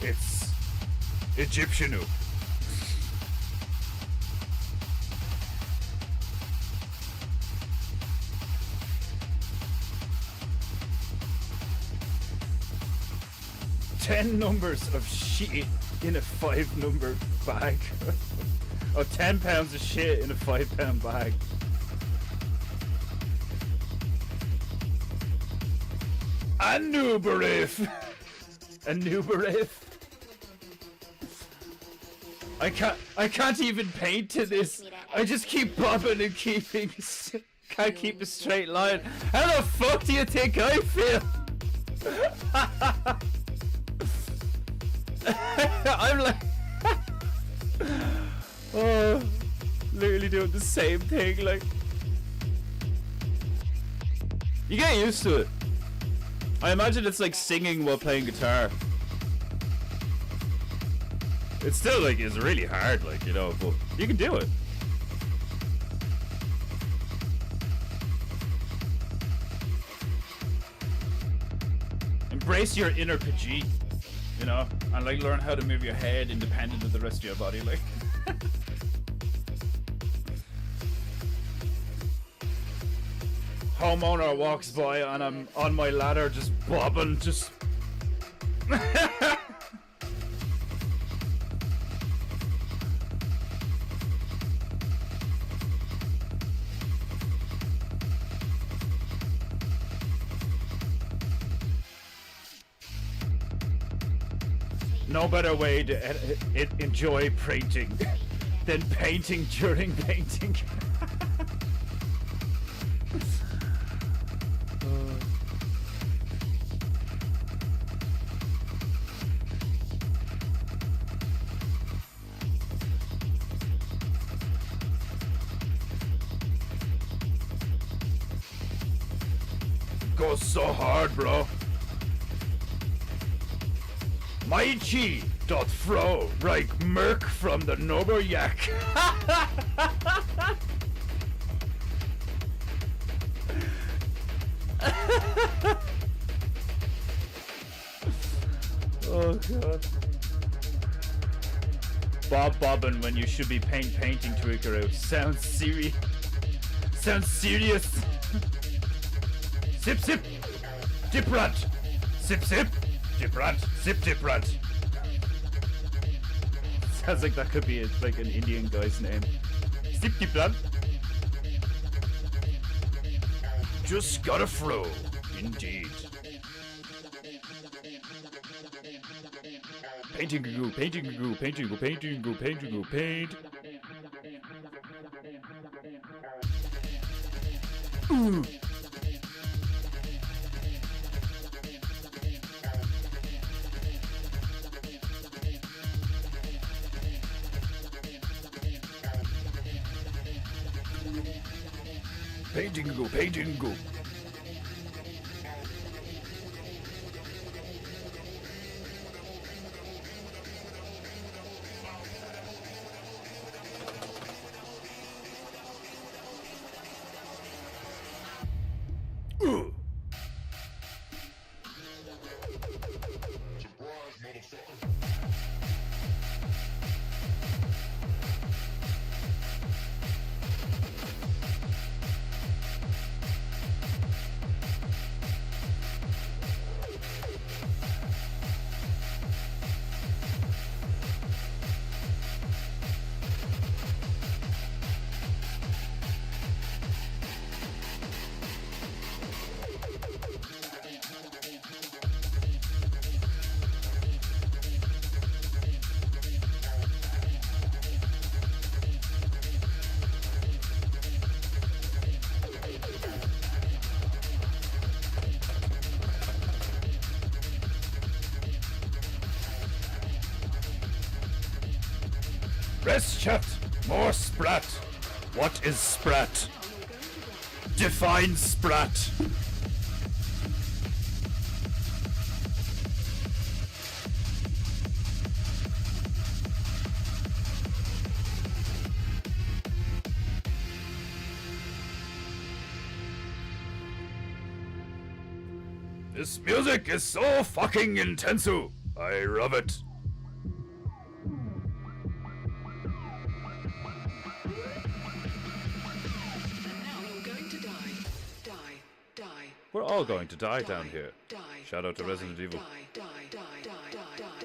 S1: It's Egyptian. $10 numbers of shit in a 5-number bag. Oh, 10 pounds of shit in a 5-pound bag. A Nuberif. A Nuberif. I can't even paint to this. I just keep bobbing and can't keep a straight line. How the fuck do you think I feel? I'm like, oh, literally doing the same thing. Like, you get used to it. I imagine it's like singing while playing guitar. It's still like, it's really hard, like, you know, but you can do it. Embrace your inner Pajit, you know, and like learn how to move your head independent of the rest of your body, like. Homeowner walks by and I'm on my ladder just bobbing, just. No better way to enjoy painting than painting during painting. Goes so hard, bro. My chi doth throw like Merc from the Noble Yak. Oh god. Bobbing when you should be painting to Ikaru. Sounds serious. Sounds serious. Sip sip. Dip rat. Sip sip. Dip rat. Sip dip rat. Sounds like that could be like an Indian guy's name. Sip dip rat. Just gotta flow. Indeed. Painting goo, painting goo, painting goo, painting goo, painting goo, paint. Ooh. Painting goo, painting goo. Rest chat. More sprat. What is sprat? Define sprat. This music is so fucking intenso. I love it.
S3: Now you're going to die. Die. Die.
S1: We're all going to die down
S3: Die.
S1: here.
S3: Die.
S1: Shout out to
S3: Die.
S1: Resident Evil.
S3: Die. Die. Die. Die. Die.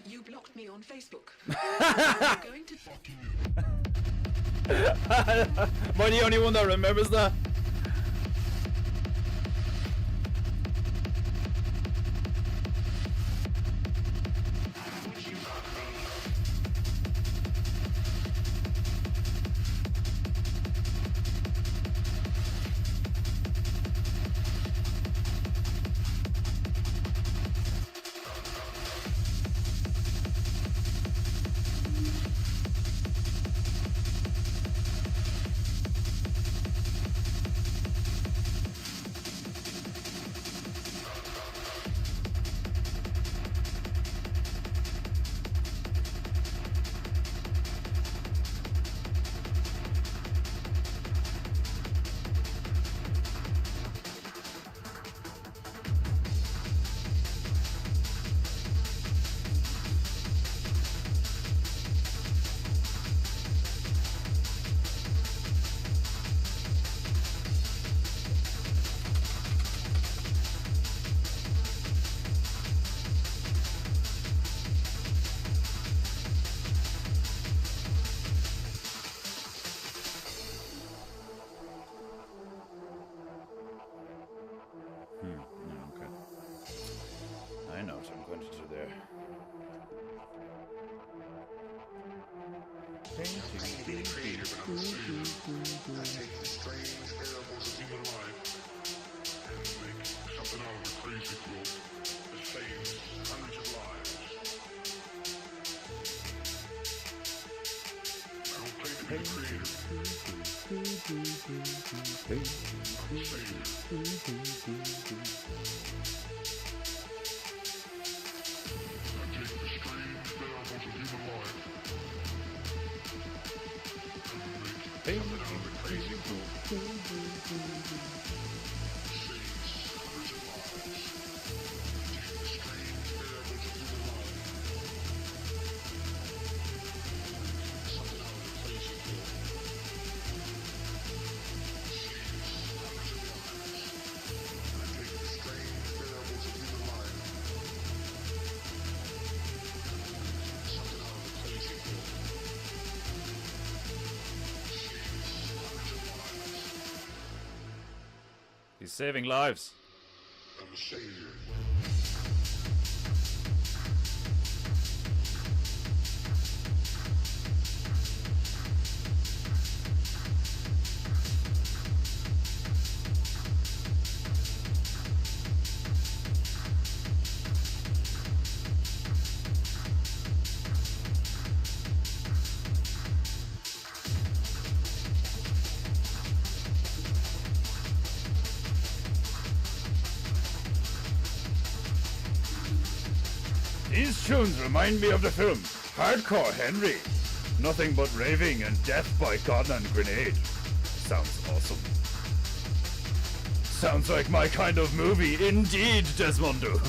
S3: You blocked me on Facebook. I'm going to fucking
S1: Am I the only one that remembers that? Okay. I know what I'm going to do there. He's saving lives.
S4: I'm a savior.
S1: These tunes remind me of the film Hardcore Henry. Nothing but raving and death by gun and grenade. Sounds awesome. Sounds like my kind of movie, indeed, Desmondo.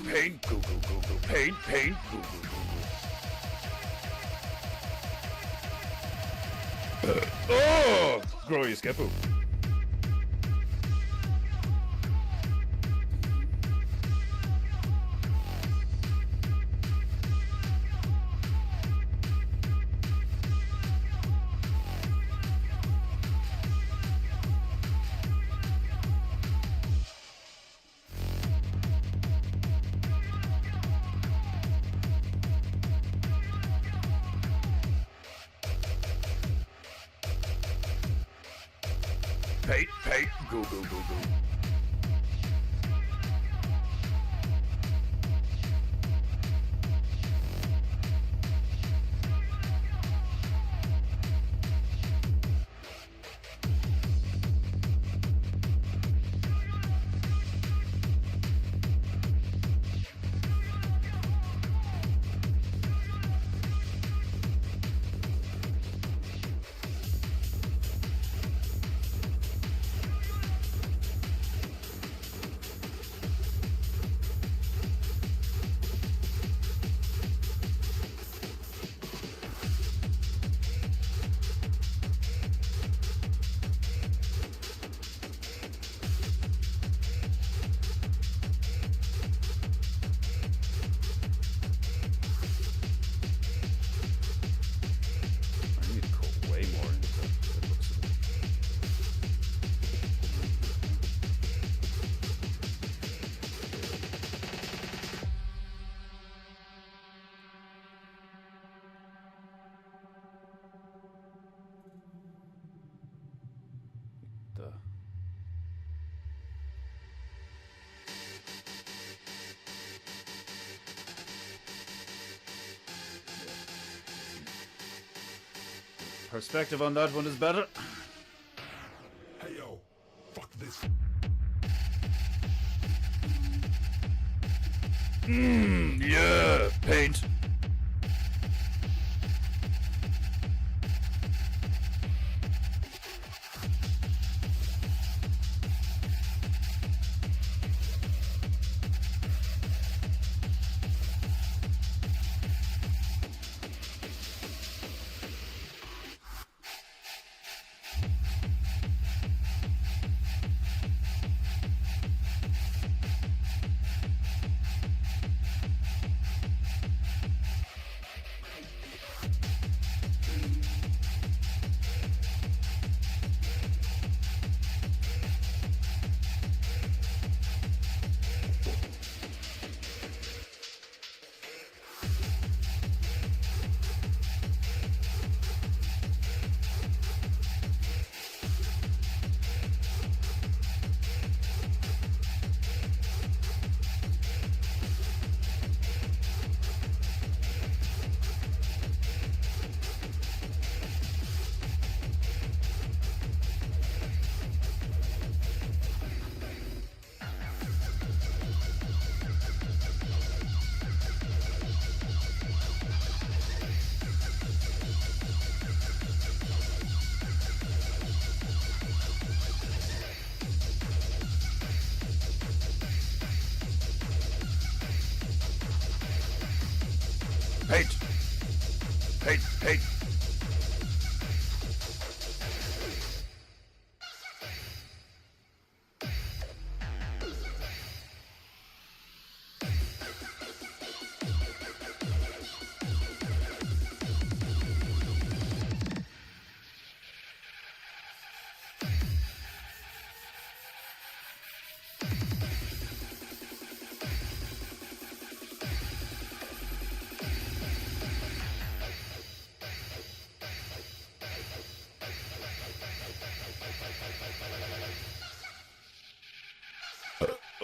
S1: paint, goo goo goo goo, paint, goo goo goo goo. Oh! Grow your skippo. Paint, goo goo goo goo. Perspective on that one is better.
S4: Hey yo, fuck this.
S1: Yeah, paint. Paint. Paint.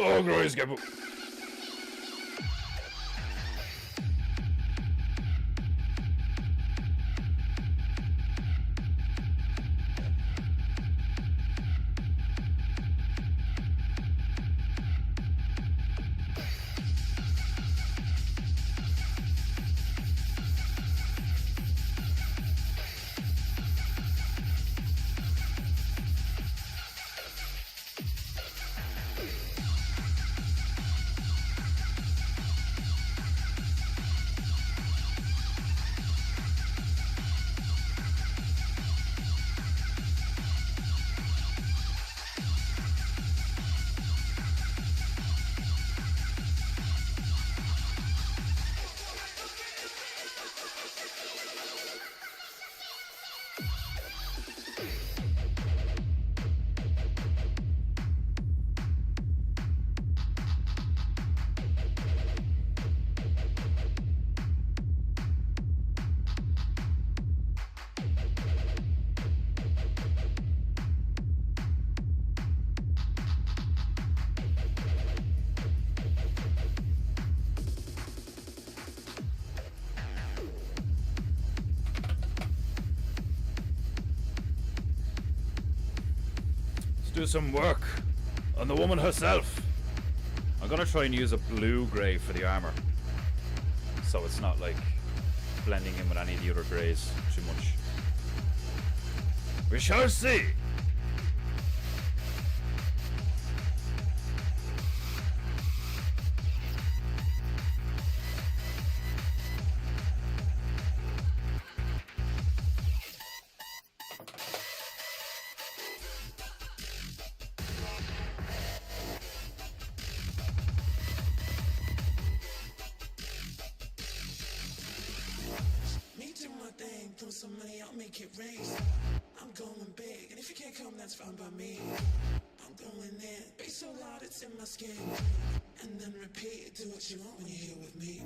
S1: Oh, grow your skippo. do some work on the woman herself. I'm gonna try and use a blue grey for the armor, so it's not like blending in with any of the other greys too much. We shall see.
S5: Me do my thing, throw some money, I'll make it rain. I'm going big, and if you can't come, that's fine by me. I'm going in, bass so loud it's in my skin. And then repeat, do what you want when you're here with me.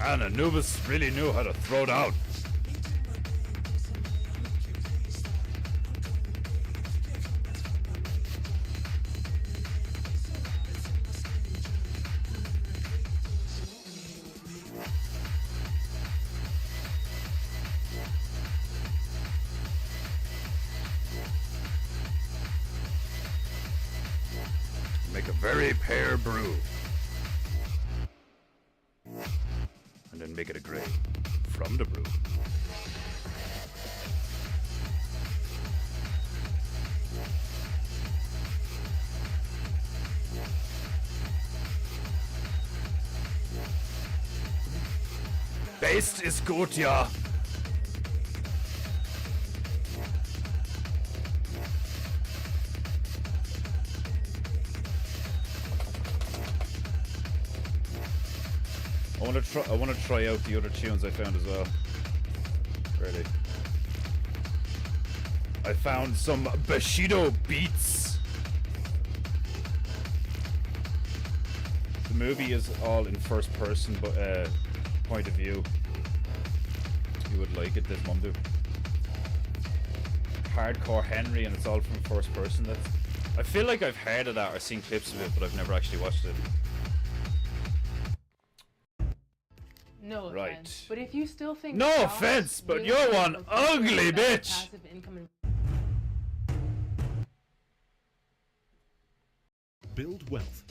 S1: And Anubis really knew how to throw down. Make a very pear brew. And then make it a grey from the brew. Based is gut, ja. I want to try out the other tunes I found as well. Really. I found some Bushido beats. The movie is all in first person point of view. You would like it, this mum do. Hardcore Henry, and it's all from first person. I feel like I've heard of that or seen clips of it, but I've never actually watched it.
S6: No
S1: Right.
S6: offense, but if you still think
S1: No
S6: jobs
S1: offense, but
S6: really
S1: you're
S6: make
S1: one
S6: a big
S1: ugly
S6: difference as
S1: bitch.
S6: passive income and
S7: Build wealth.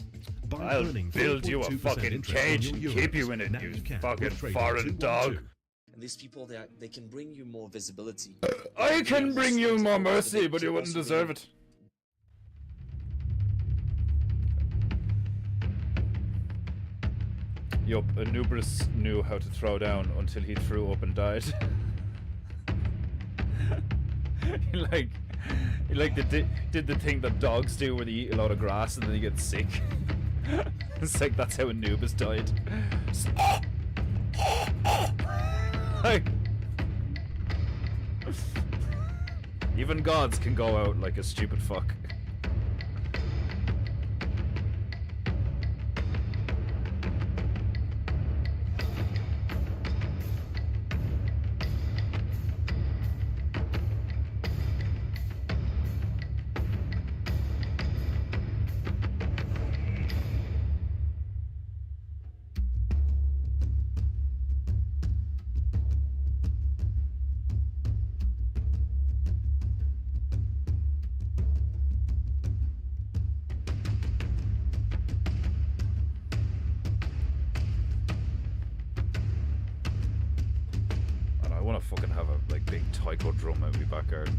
S7: By
S1: I'll
S7: earning
S1: build you a
S7: 4.2%
S1: fucking
S7: interest on
S1: cage
S7: your
S1: and keep
S7: euros.
S1: you in it,
S7: Now
S1: you
S7: can
S1: fucking
S7: with trading
S1: foreign
S7: 212.
S1: dog.
S8: And these people, they can bring you more visibility.
S1: I can bring you more mercy, but you wouldn't deserve it. Yup, Anubis knew how to throw down until he threw up and died. he did the thing that dogs do where they eat a lot of grass and then they get sick. It's like that's how Anubis died. Like, even gods can go out like a stupid fuck. Fucking have a like big taiko drum out my backyard.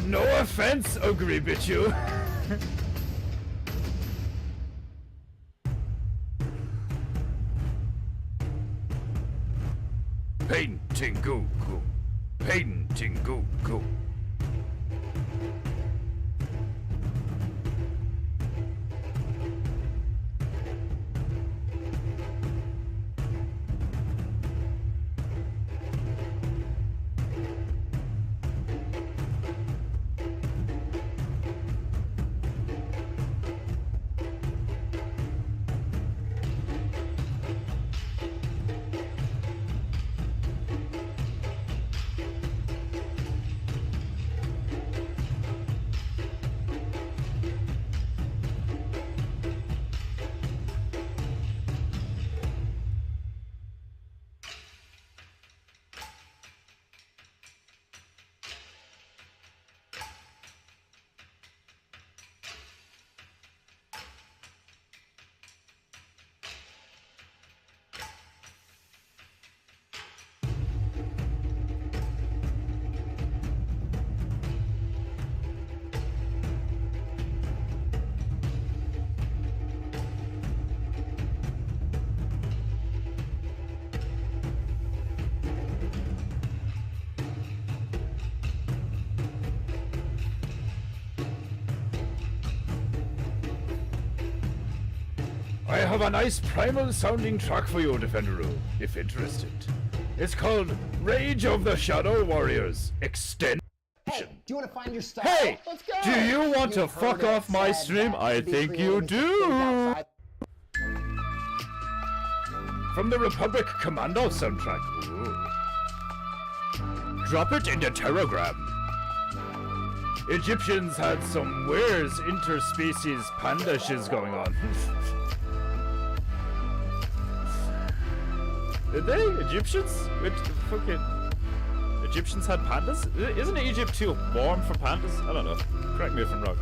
S1: No offense, Ogre Bichu. Paintingu Ku. Paintingu Ku. I have a nice primal sounding track for you, Defenderu, if interested. It's called Rage of the Shadow Warriors Extension.
S2: Hey, do you want to find your style?
S1: Hey!
S2: Let's go!
S1: Do you want to
S2: You've
S1: fuck
S2: heard
S1: off
S2: it
S1: my
S2: said
S1: stream?
S2: that
S1: I
S2: to be
S1: think you
S2: creative is to think
S1: do!
S2: outside.
S1: From the Republic Commando soundtrack. Ooh. Drop it in the Telegram. Egyptians had some weird interspecies panda shiz going on. Did they? Egyptians? Which fucking Egyptians had pandas? Isn't Egypt too warm for pandas? I don't know. Correct me if I'm wrong.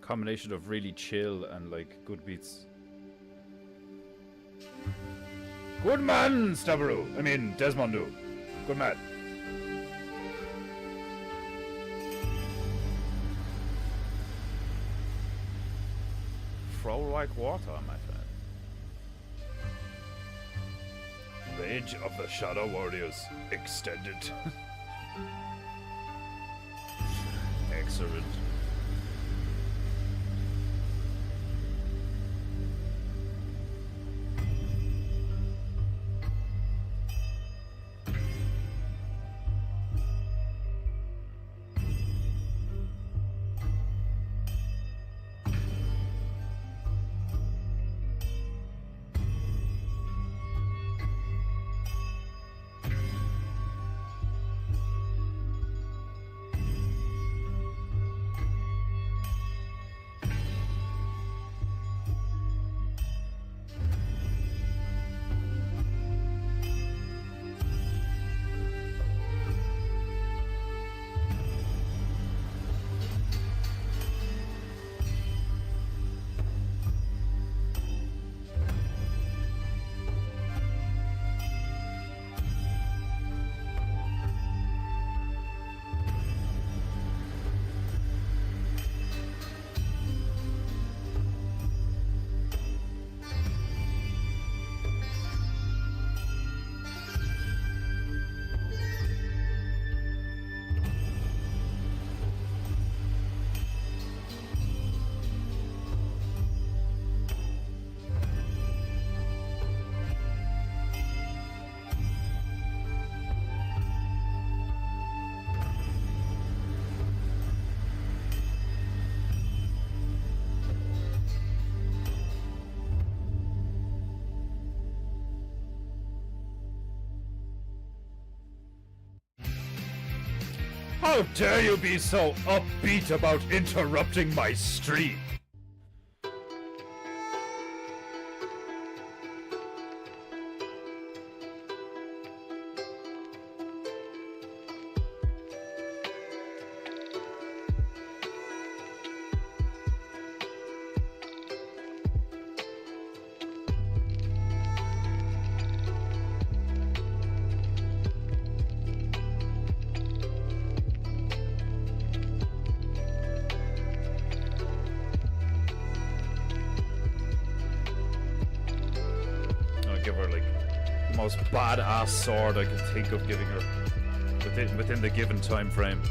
S1: Combination of really chill and like good beats. Good man, Stabaru. I mean, Desmondu. Good man. Throw like water, my friend. Rage of the Shadow Warriors extended. Excellent. How dare you be so upbeat about interrupting my stream? Give her like the most badass sword I could think of giving her within the given time frame.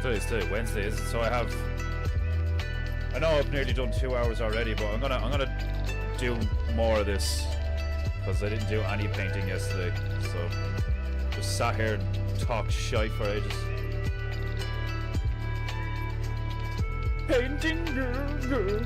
S1: Today's Wednesday, is it? So I know I've nearly done 2 hours already, but I'm gonna do more of this because I didn't do any painting yesterday. So just sat here and talked shite for ages. Painting girl.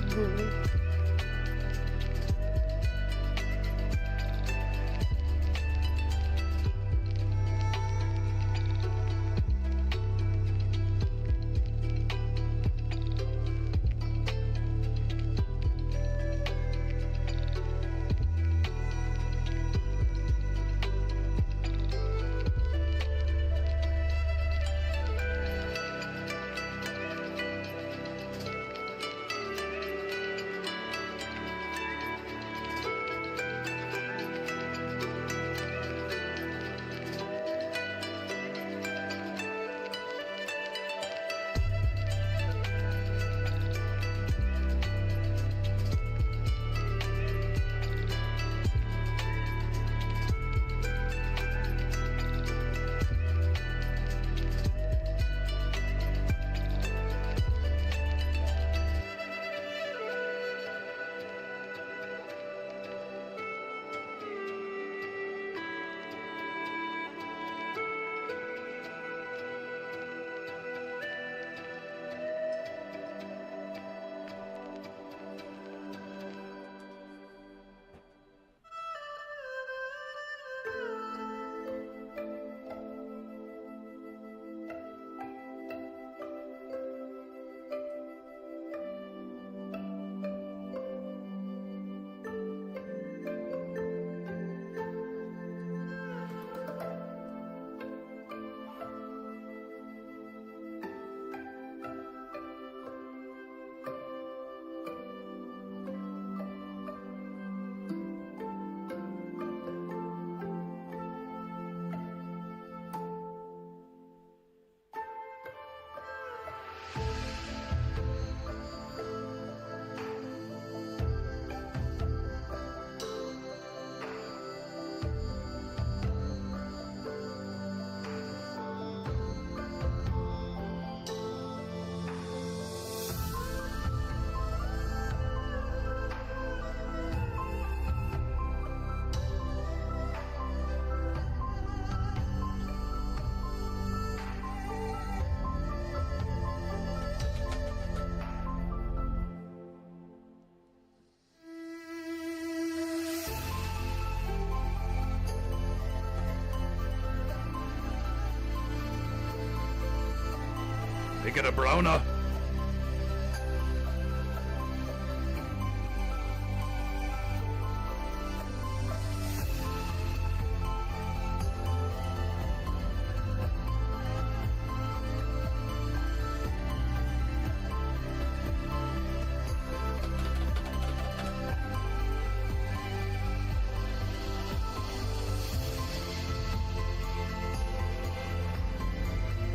S1: Make it a browner.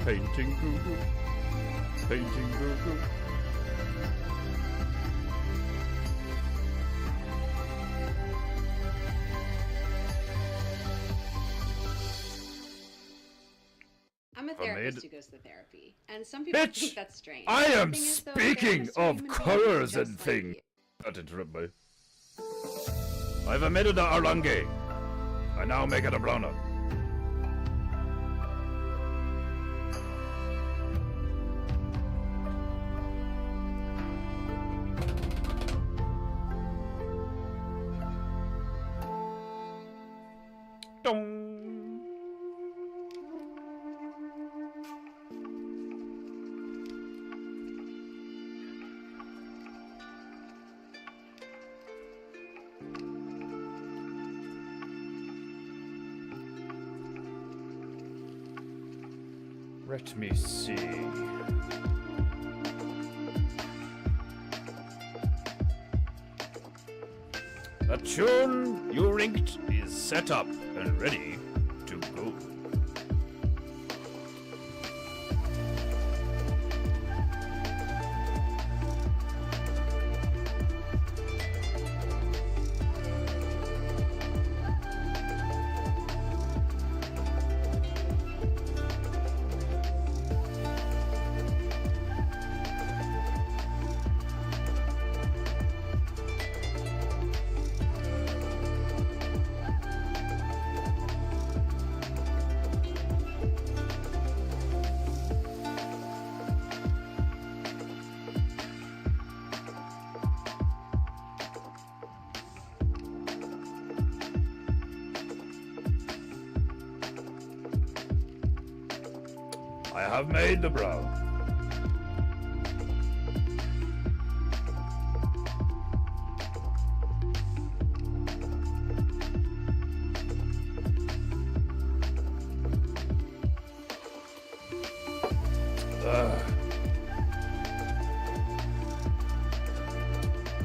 S1: Painting Google. Painting Google.
S9: I'm a therapist who goes to therapy, and some people
S1: Bitch,
S9: think that's strange.
S1: I am
S9: The thing is, though,
S1: speaking
S9: therapists are
S1: of
S9: human
S1: colours
S9: beings
S1: and
S9: just like
S1: things.
S9: you.
S1: Don't interrupt me. I've omitted the orange. I now make it a browner. Dong. Let me see. The tune you rinked is set up and ready to go. I have made the brow.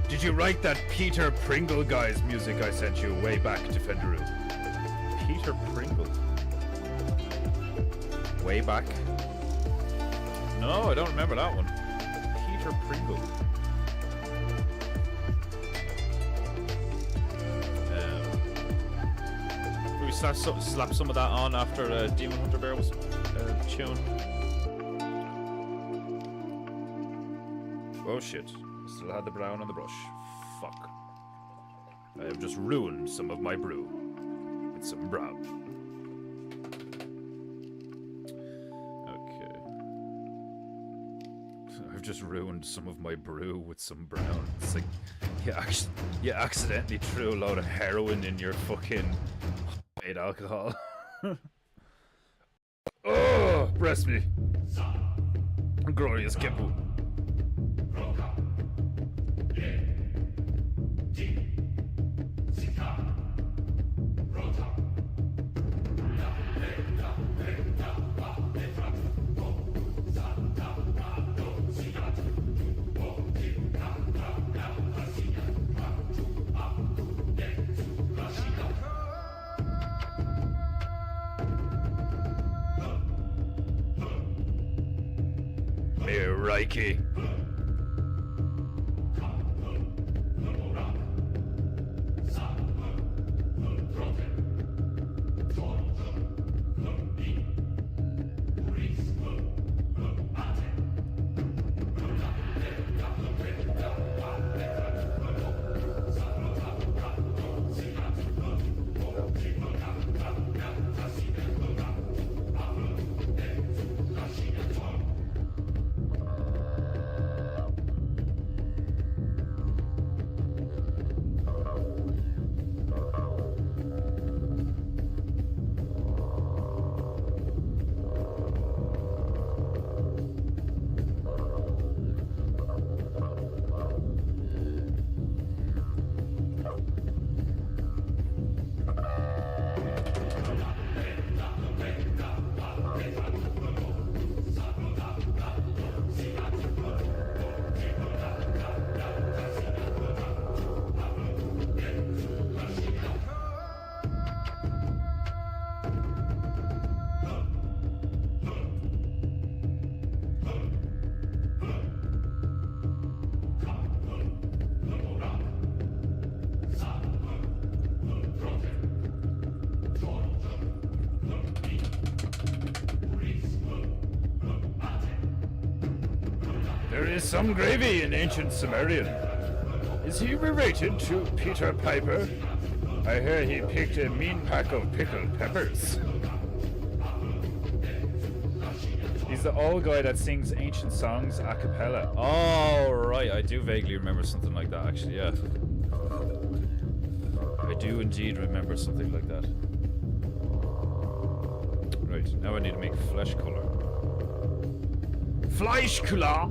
S1: Did you write that Peter Pringle guy's music I sent you way back, Defenderoo? Peter Pringle? Way back? No, I don't remember that one. Peter Pringle. We slap some of that on after Demon Hunter Bear was tune. Oh shit. Still had the brown on the brush. Fuck. I have just ruined some of my brew. With some brown. I've just ruined some of my brew with some brown. It's like you accidentally threw a load of heroin in your fucking homemade alcohol. Oh, bless me. Glorious Kipu. Reiki. There is some gravy in ancient Sumerian. Is he related to Peter Piper? I hear he picked a mean pack of pickled peppers. He's the old guy that sings ancient songs a cappella. Oh, right. I do vaguely remember something like that, actually, yeah. I do indeed remember something like that. Right, now I need to make flesh color. Fleisch color!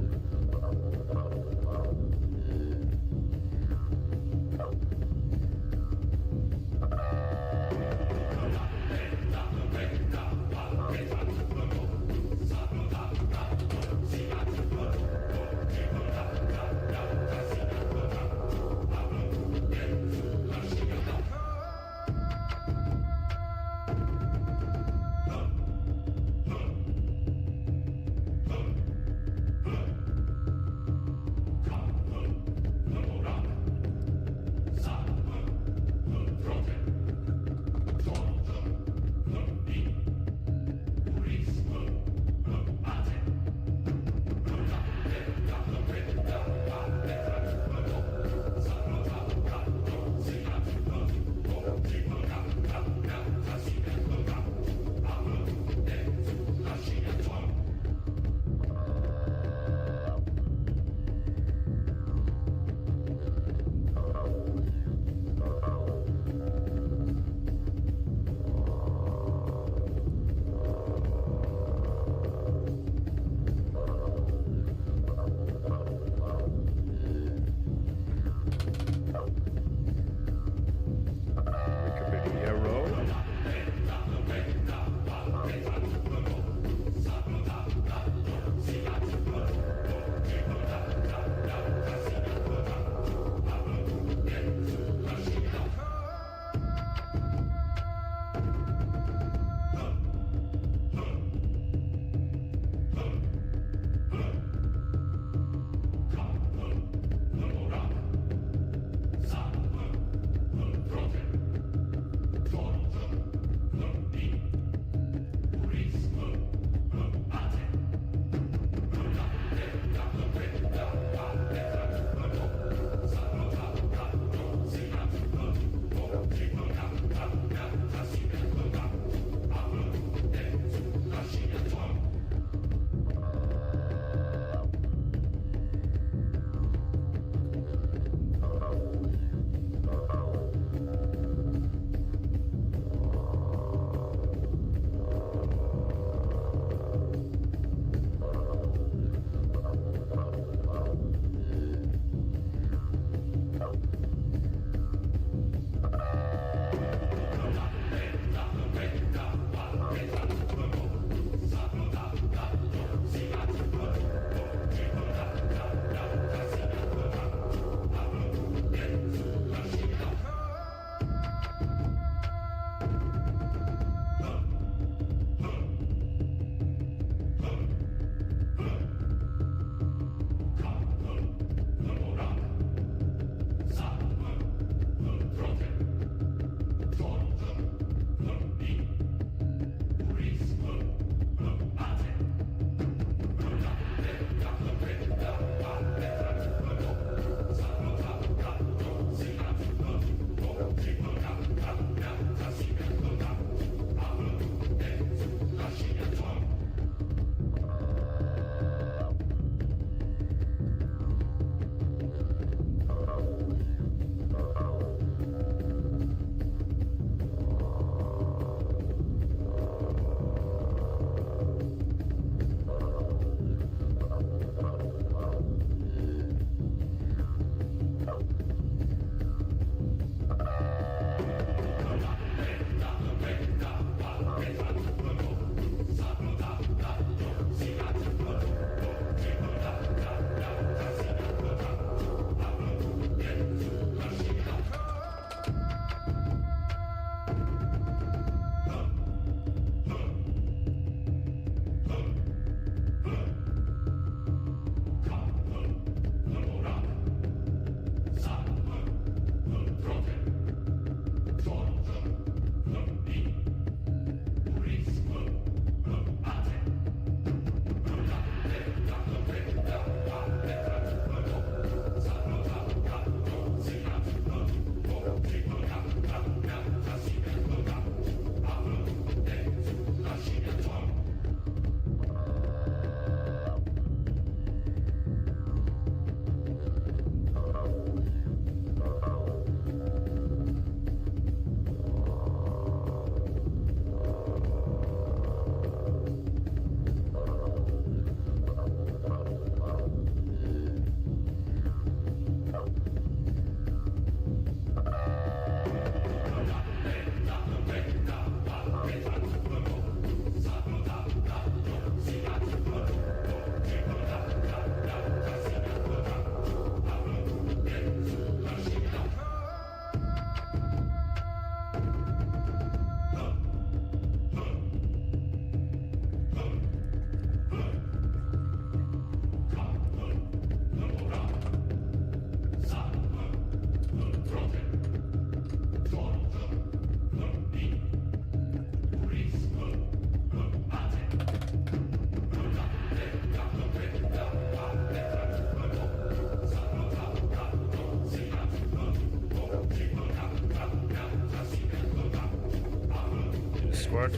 S1: word.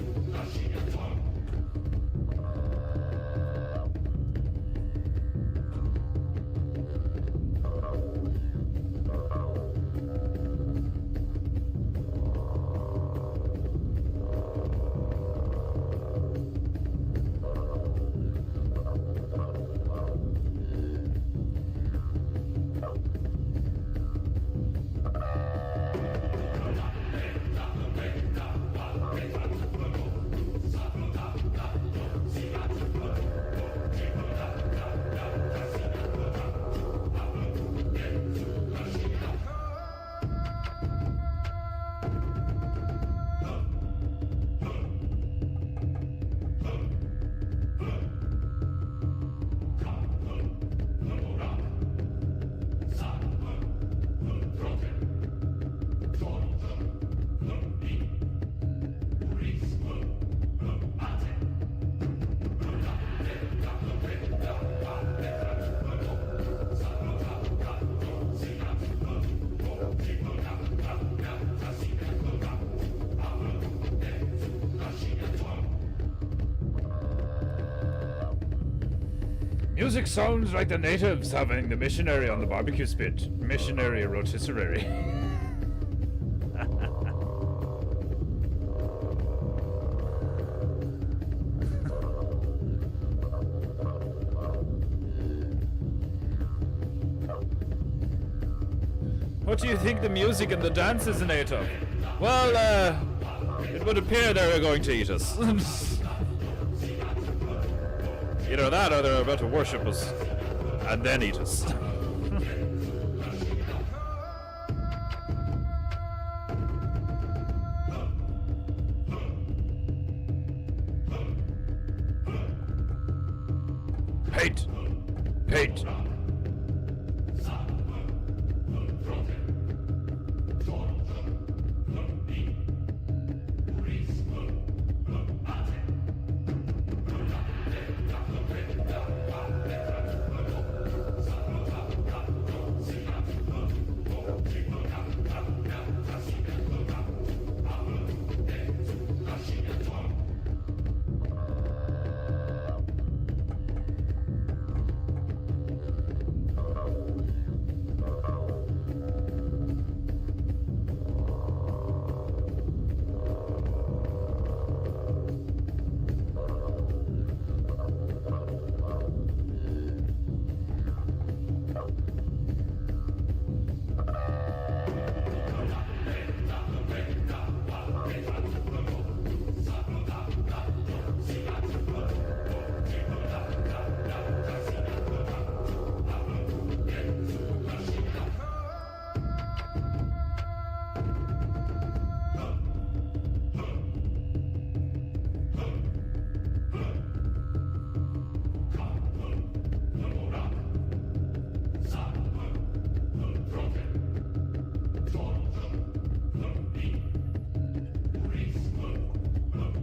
S1: Music sounds like the natives having the missionary on the barbecue spit. Missionary rotisserie. What do you think the music and the dance is native? Well, it would appear they're going to eat us. Either that or they're about to worship us and then eat us. Hate! Hate!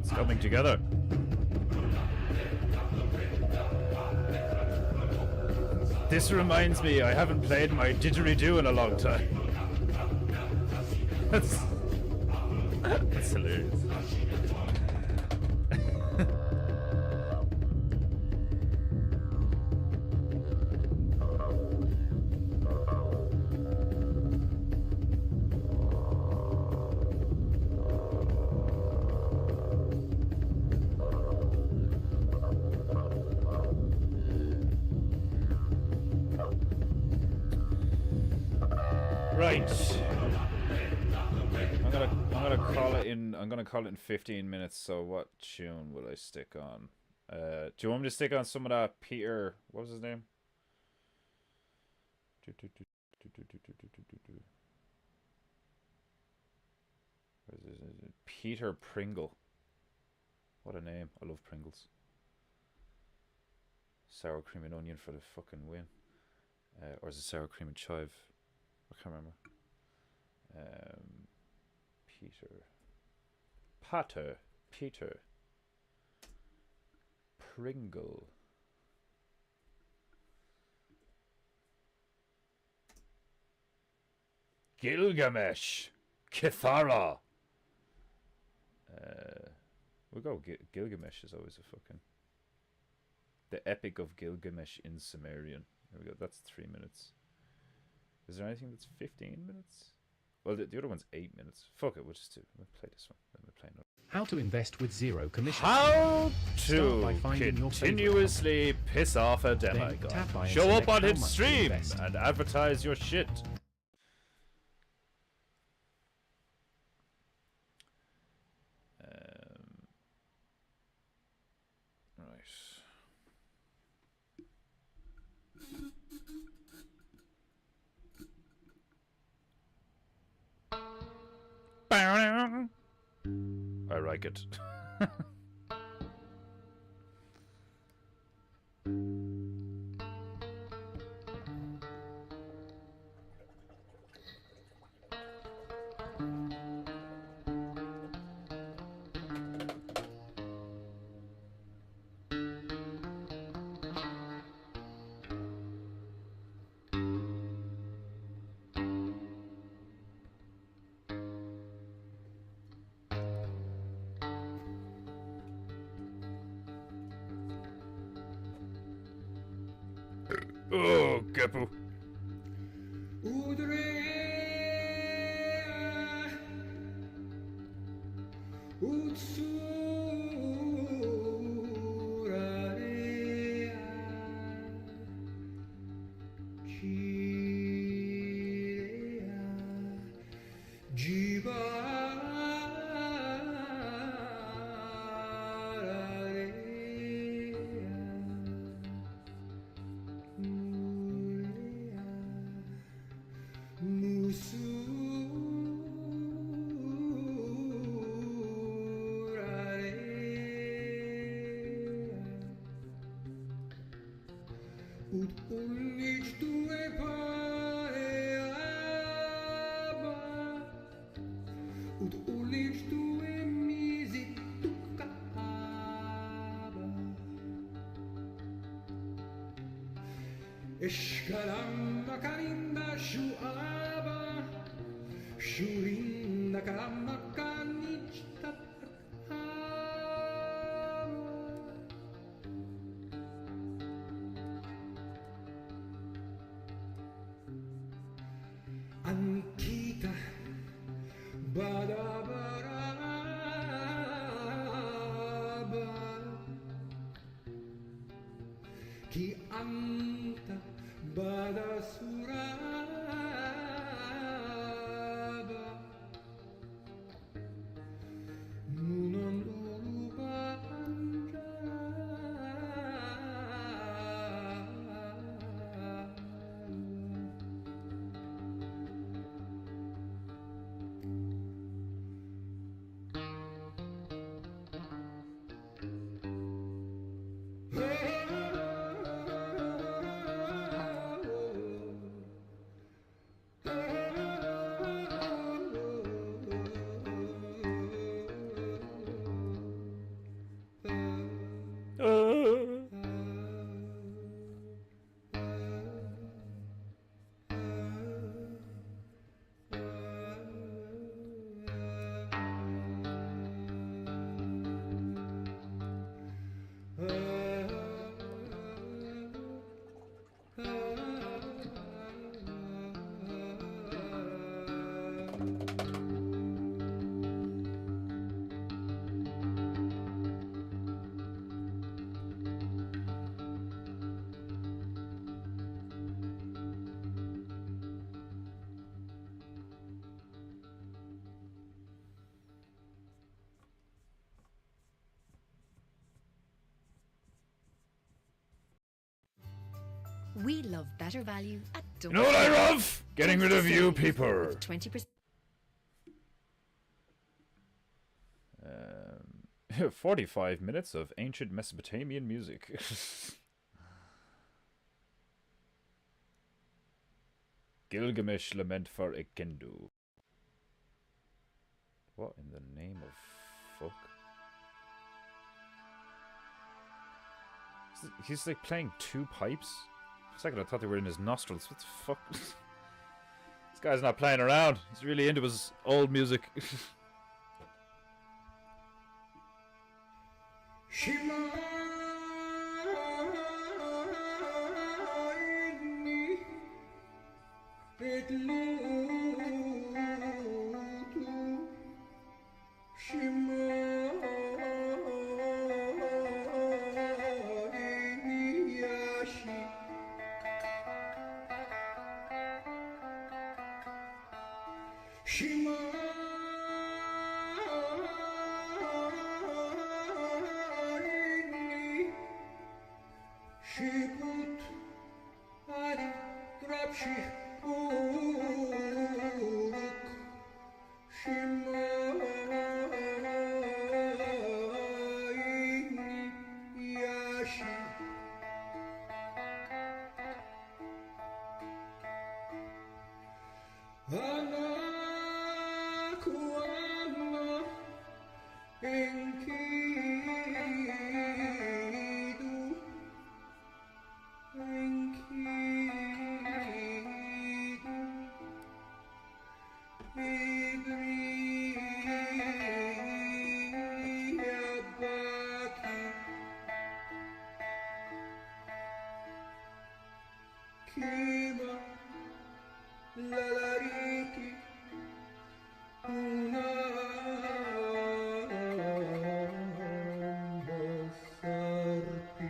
S1: Coming together. This reminds me, I haven't played my didgeridoo in a long time. That's hilarious. Right. I'm gonna call it in 15 minutes, so what tune will I stick on? Do you want me to stick on some of that Peter, what was his name? Peter Pringle. What a name. I love Pringles. Sour cream and onion for the fucking win. Or is it sour cream and chive? I can't remember. Peter Pringle. Gilgamesh. Kithara. We'll go Gilgamesh is always a fucking... The Epic of Gilgamesh in Sumerian. There we go, that's 3 minutes. Is there anything that's 15 minutes? Well, the other one's 8 minutes. Fuck it, we'll play this one. Then we'll play another.
S7: How to invest with zero commission.
S1: How
S7: Start by
S1: to
S7: finding your
S1: continuously piss off a
S7: Then
S1: demigod.
S7: tap by and
S1: Show up
S7: select
S1: on
S7: how
S1: its
S7: much to
S1: stream
S7: invest.
S1: and advertise your shit. Right. I like it. Oh, Gepu.
S5: Escaramba carinda shuaba shurinda karamba kanita Ankita badabaraba ki anta Badasuraba Munandurubanja
S10: We love better value at
S1: You know what I love? Getting rid of you people.
S10: 20%.
S1: 45 minutes of ancient Mesopotamian music. Gilgamesh Lament for Ikendu. What in the name of fuck? He's like playing two pipes? For a second I thought they were in his nostrils. What the fuck? This guy's not playing around. He's really into his old music.
S5: Shima'ini etlutu Shima'ini yashi Shima'ini Shikut Ani Grabshi Uruk Shima'ini Yashi Anakku ama Enkidu Kima lalariti una sarpi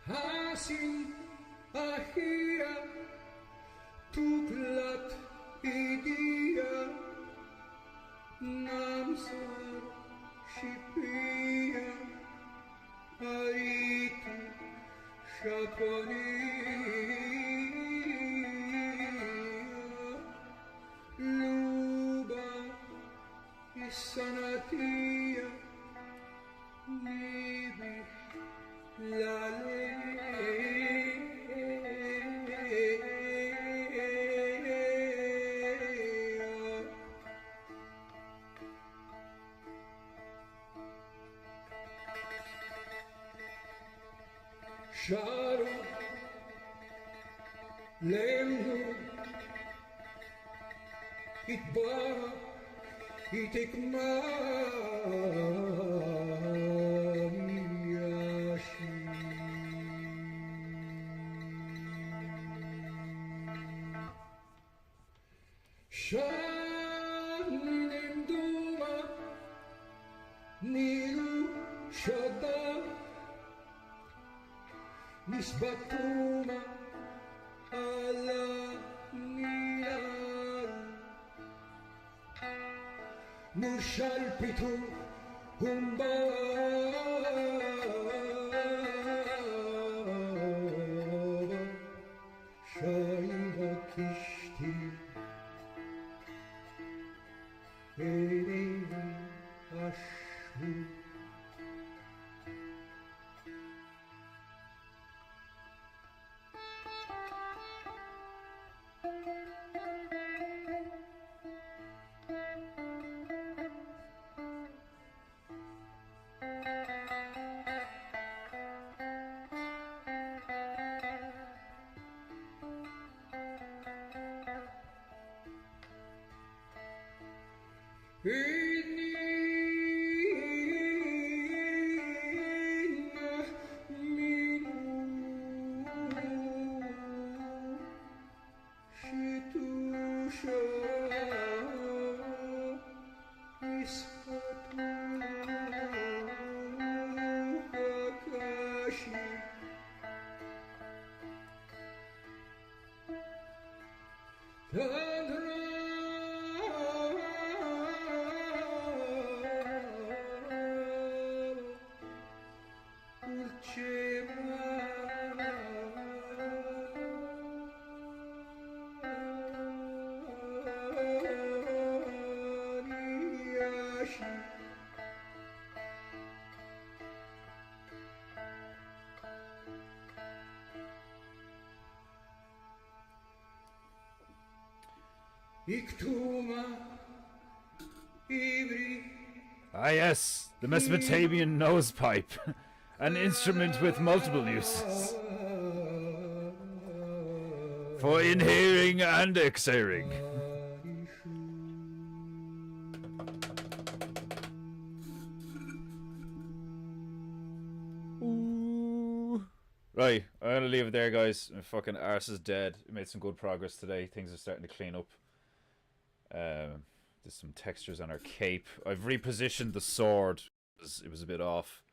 S5: Hasin ahira tuklat idia namsar shipia aritu shakania luba isanatia nibi lale Sharu Lemnu Itbara Itikmayashi Shanim Duma Nilu Shada Nisbatuma ala niyal Nushalpitu humba Shayla kishti Eri ashmu Inni
S1: Ah yes, the Mesopotamian nose pipe. An instrument with multiple uses. For inhaling and exhaling. Ooh. Right, I'm gonna leave it there, guys. My fucking arse is dead. We made some good progress today. Things are starting to clean up. There's some textures on our cape. I've repositioned the sword. It was a bit off.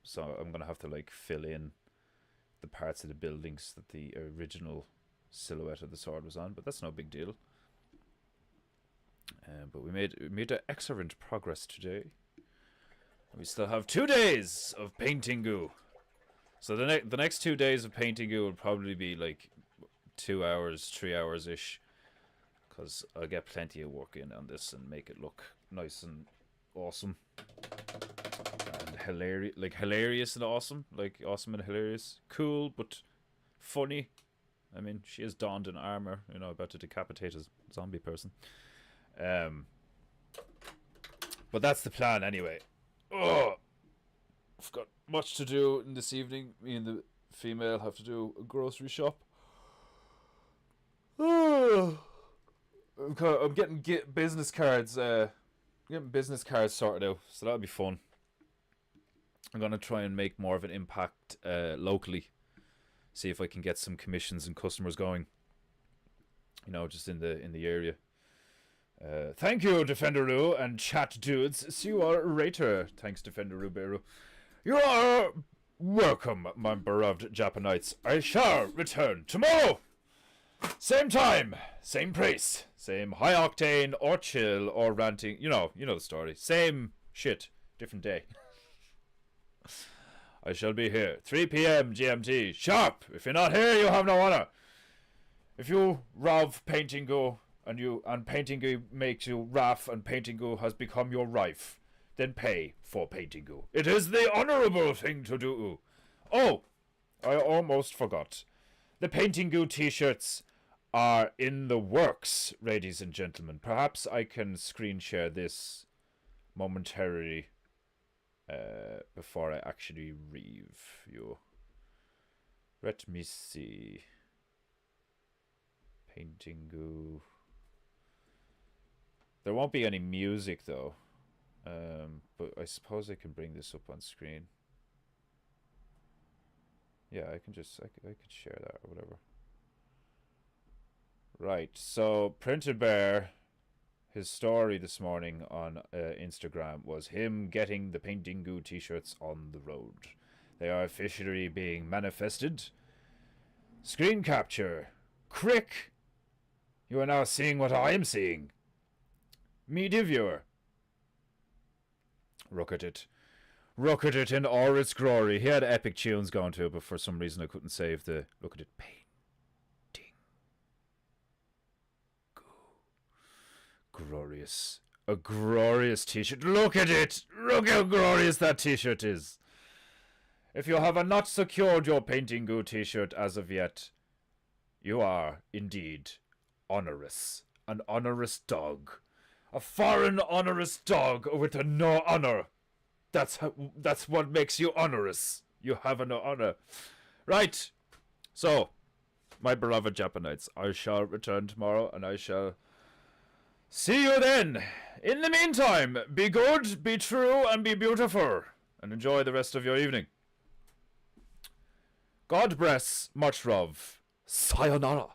S1: So I'm gonna have to like fill in the parts of the buildings that the original silhouette of the sword was on, but that's no big deal. But we made excellent progress today. We still have 2 days of PEINTEINGU. So the next 2 days of PEINTEINGU will probably be like 2 hours, 3 hours ish, because I'll get plenty of work in on this and make it look nice and awesome. Hilarious and awesome, like awesome and hilarious, cool but funny. I mean, she is donned in armor, you know, about to decapitate a zombie person. But that's the plan anyway. Oh, I've got much to do in this evening. Me and the female have to do a grocery shop. Oh, I'm getting business cards. Getting business cards sorted out, so that'll be fun. I'm gonna try and make more of an impact locally. See if I can get some commissions and customers going. You know, just in the area. Thank you, Defenderoo and chat dudes. See you all later. Thanks, Defenderoo Beru. You are welcome, my beloved Japanites. I shall return tomorrow. Same time, same price, same high octane or chill or ranting. You know the story. Same shit, different day. I shall be here 3 p.m. GMT sharp. If you're not here, you have no honor. If you rob PEINTEINGU and PEINTEINGU makes you wrath and PEINTEINGU has become your rife, then pay for PEINTEINGU. It is the honorable thing to do. Oh, I almost forgot. The PEINTEINGU T-shirts are in the works, ladies and gentlemen. Perhaps I can screen share this momentarily before I actually review. Let me see. PEINTEINGU. There won't be any music though. But I suppose I can bring this up on screen. Yeah, I could share that or whatever. Right, so Printed Bear, his story this morning on Instagram was him getting the PEINTEINGU T-shirts on the road. They are officially being manifested. Screen capture. Crick! You are now seeing what I am seeing. Media viewer. Look at it. Look at it in all its glory. He had epic tunes going to it, but for some reason I couldn't save the... Look at it. Glorious. A glorious t-shirt. Look at it! Look how glorious that t-shirt is. If you have not secured your PEINTEINGU t-shirt as of yet, you are indeed honorous. An honorous dog. A foreign honorous dog with no honor. That's what makes you honorous. You have no honor. Right. So, my beloved Japanites, I shall return tomorrow and I shall see you then. In the meantime, be good, be true, and be beautiful. And enjoy the rest of your evening. God bless, much love. Sayonara.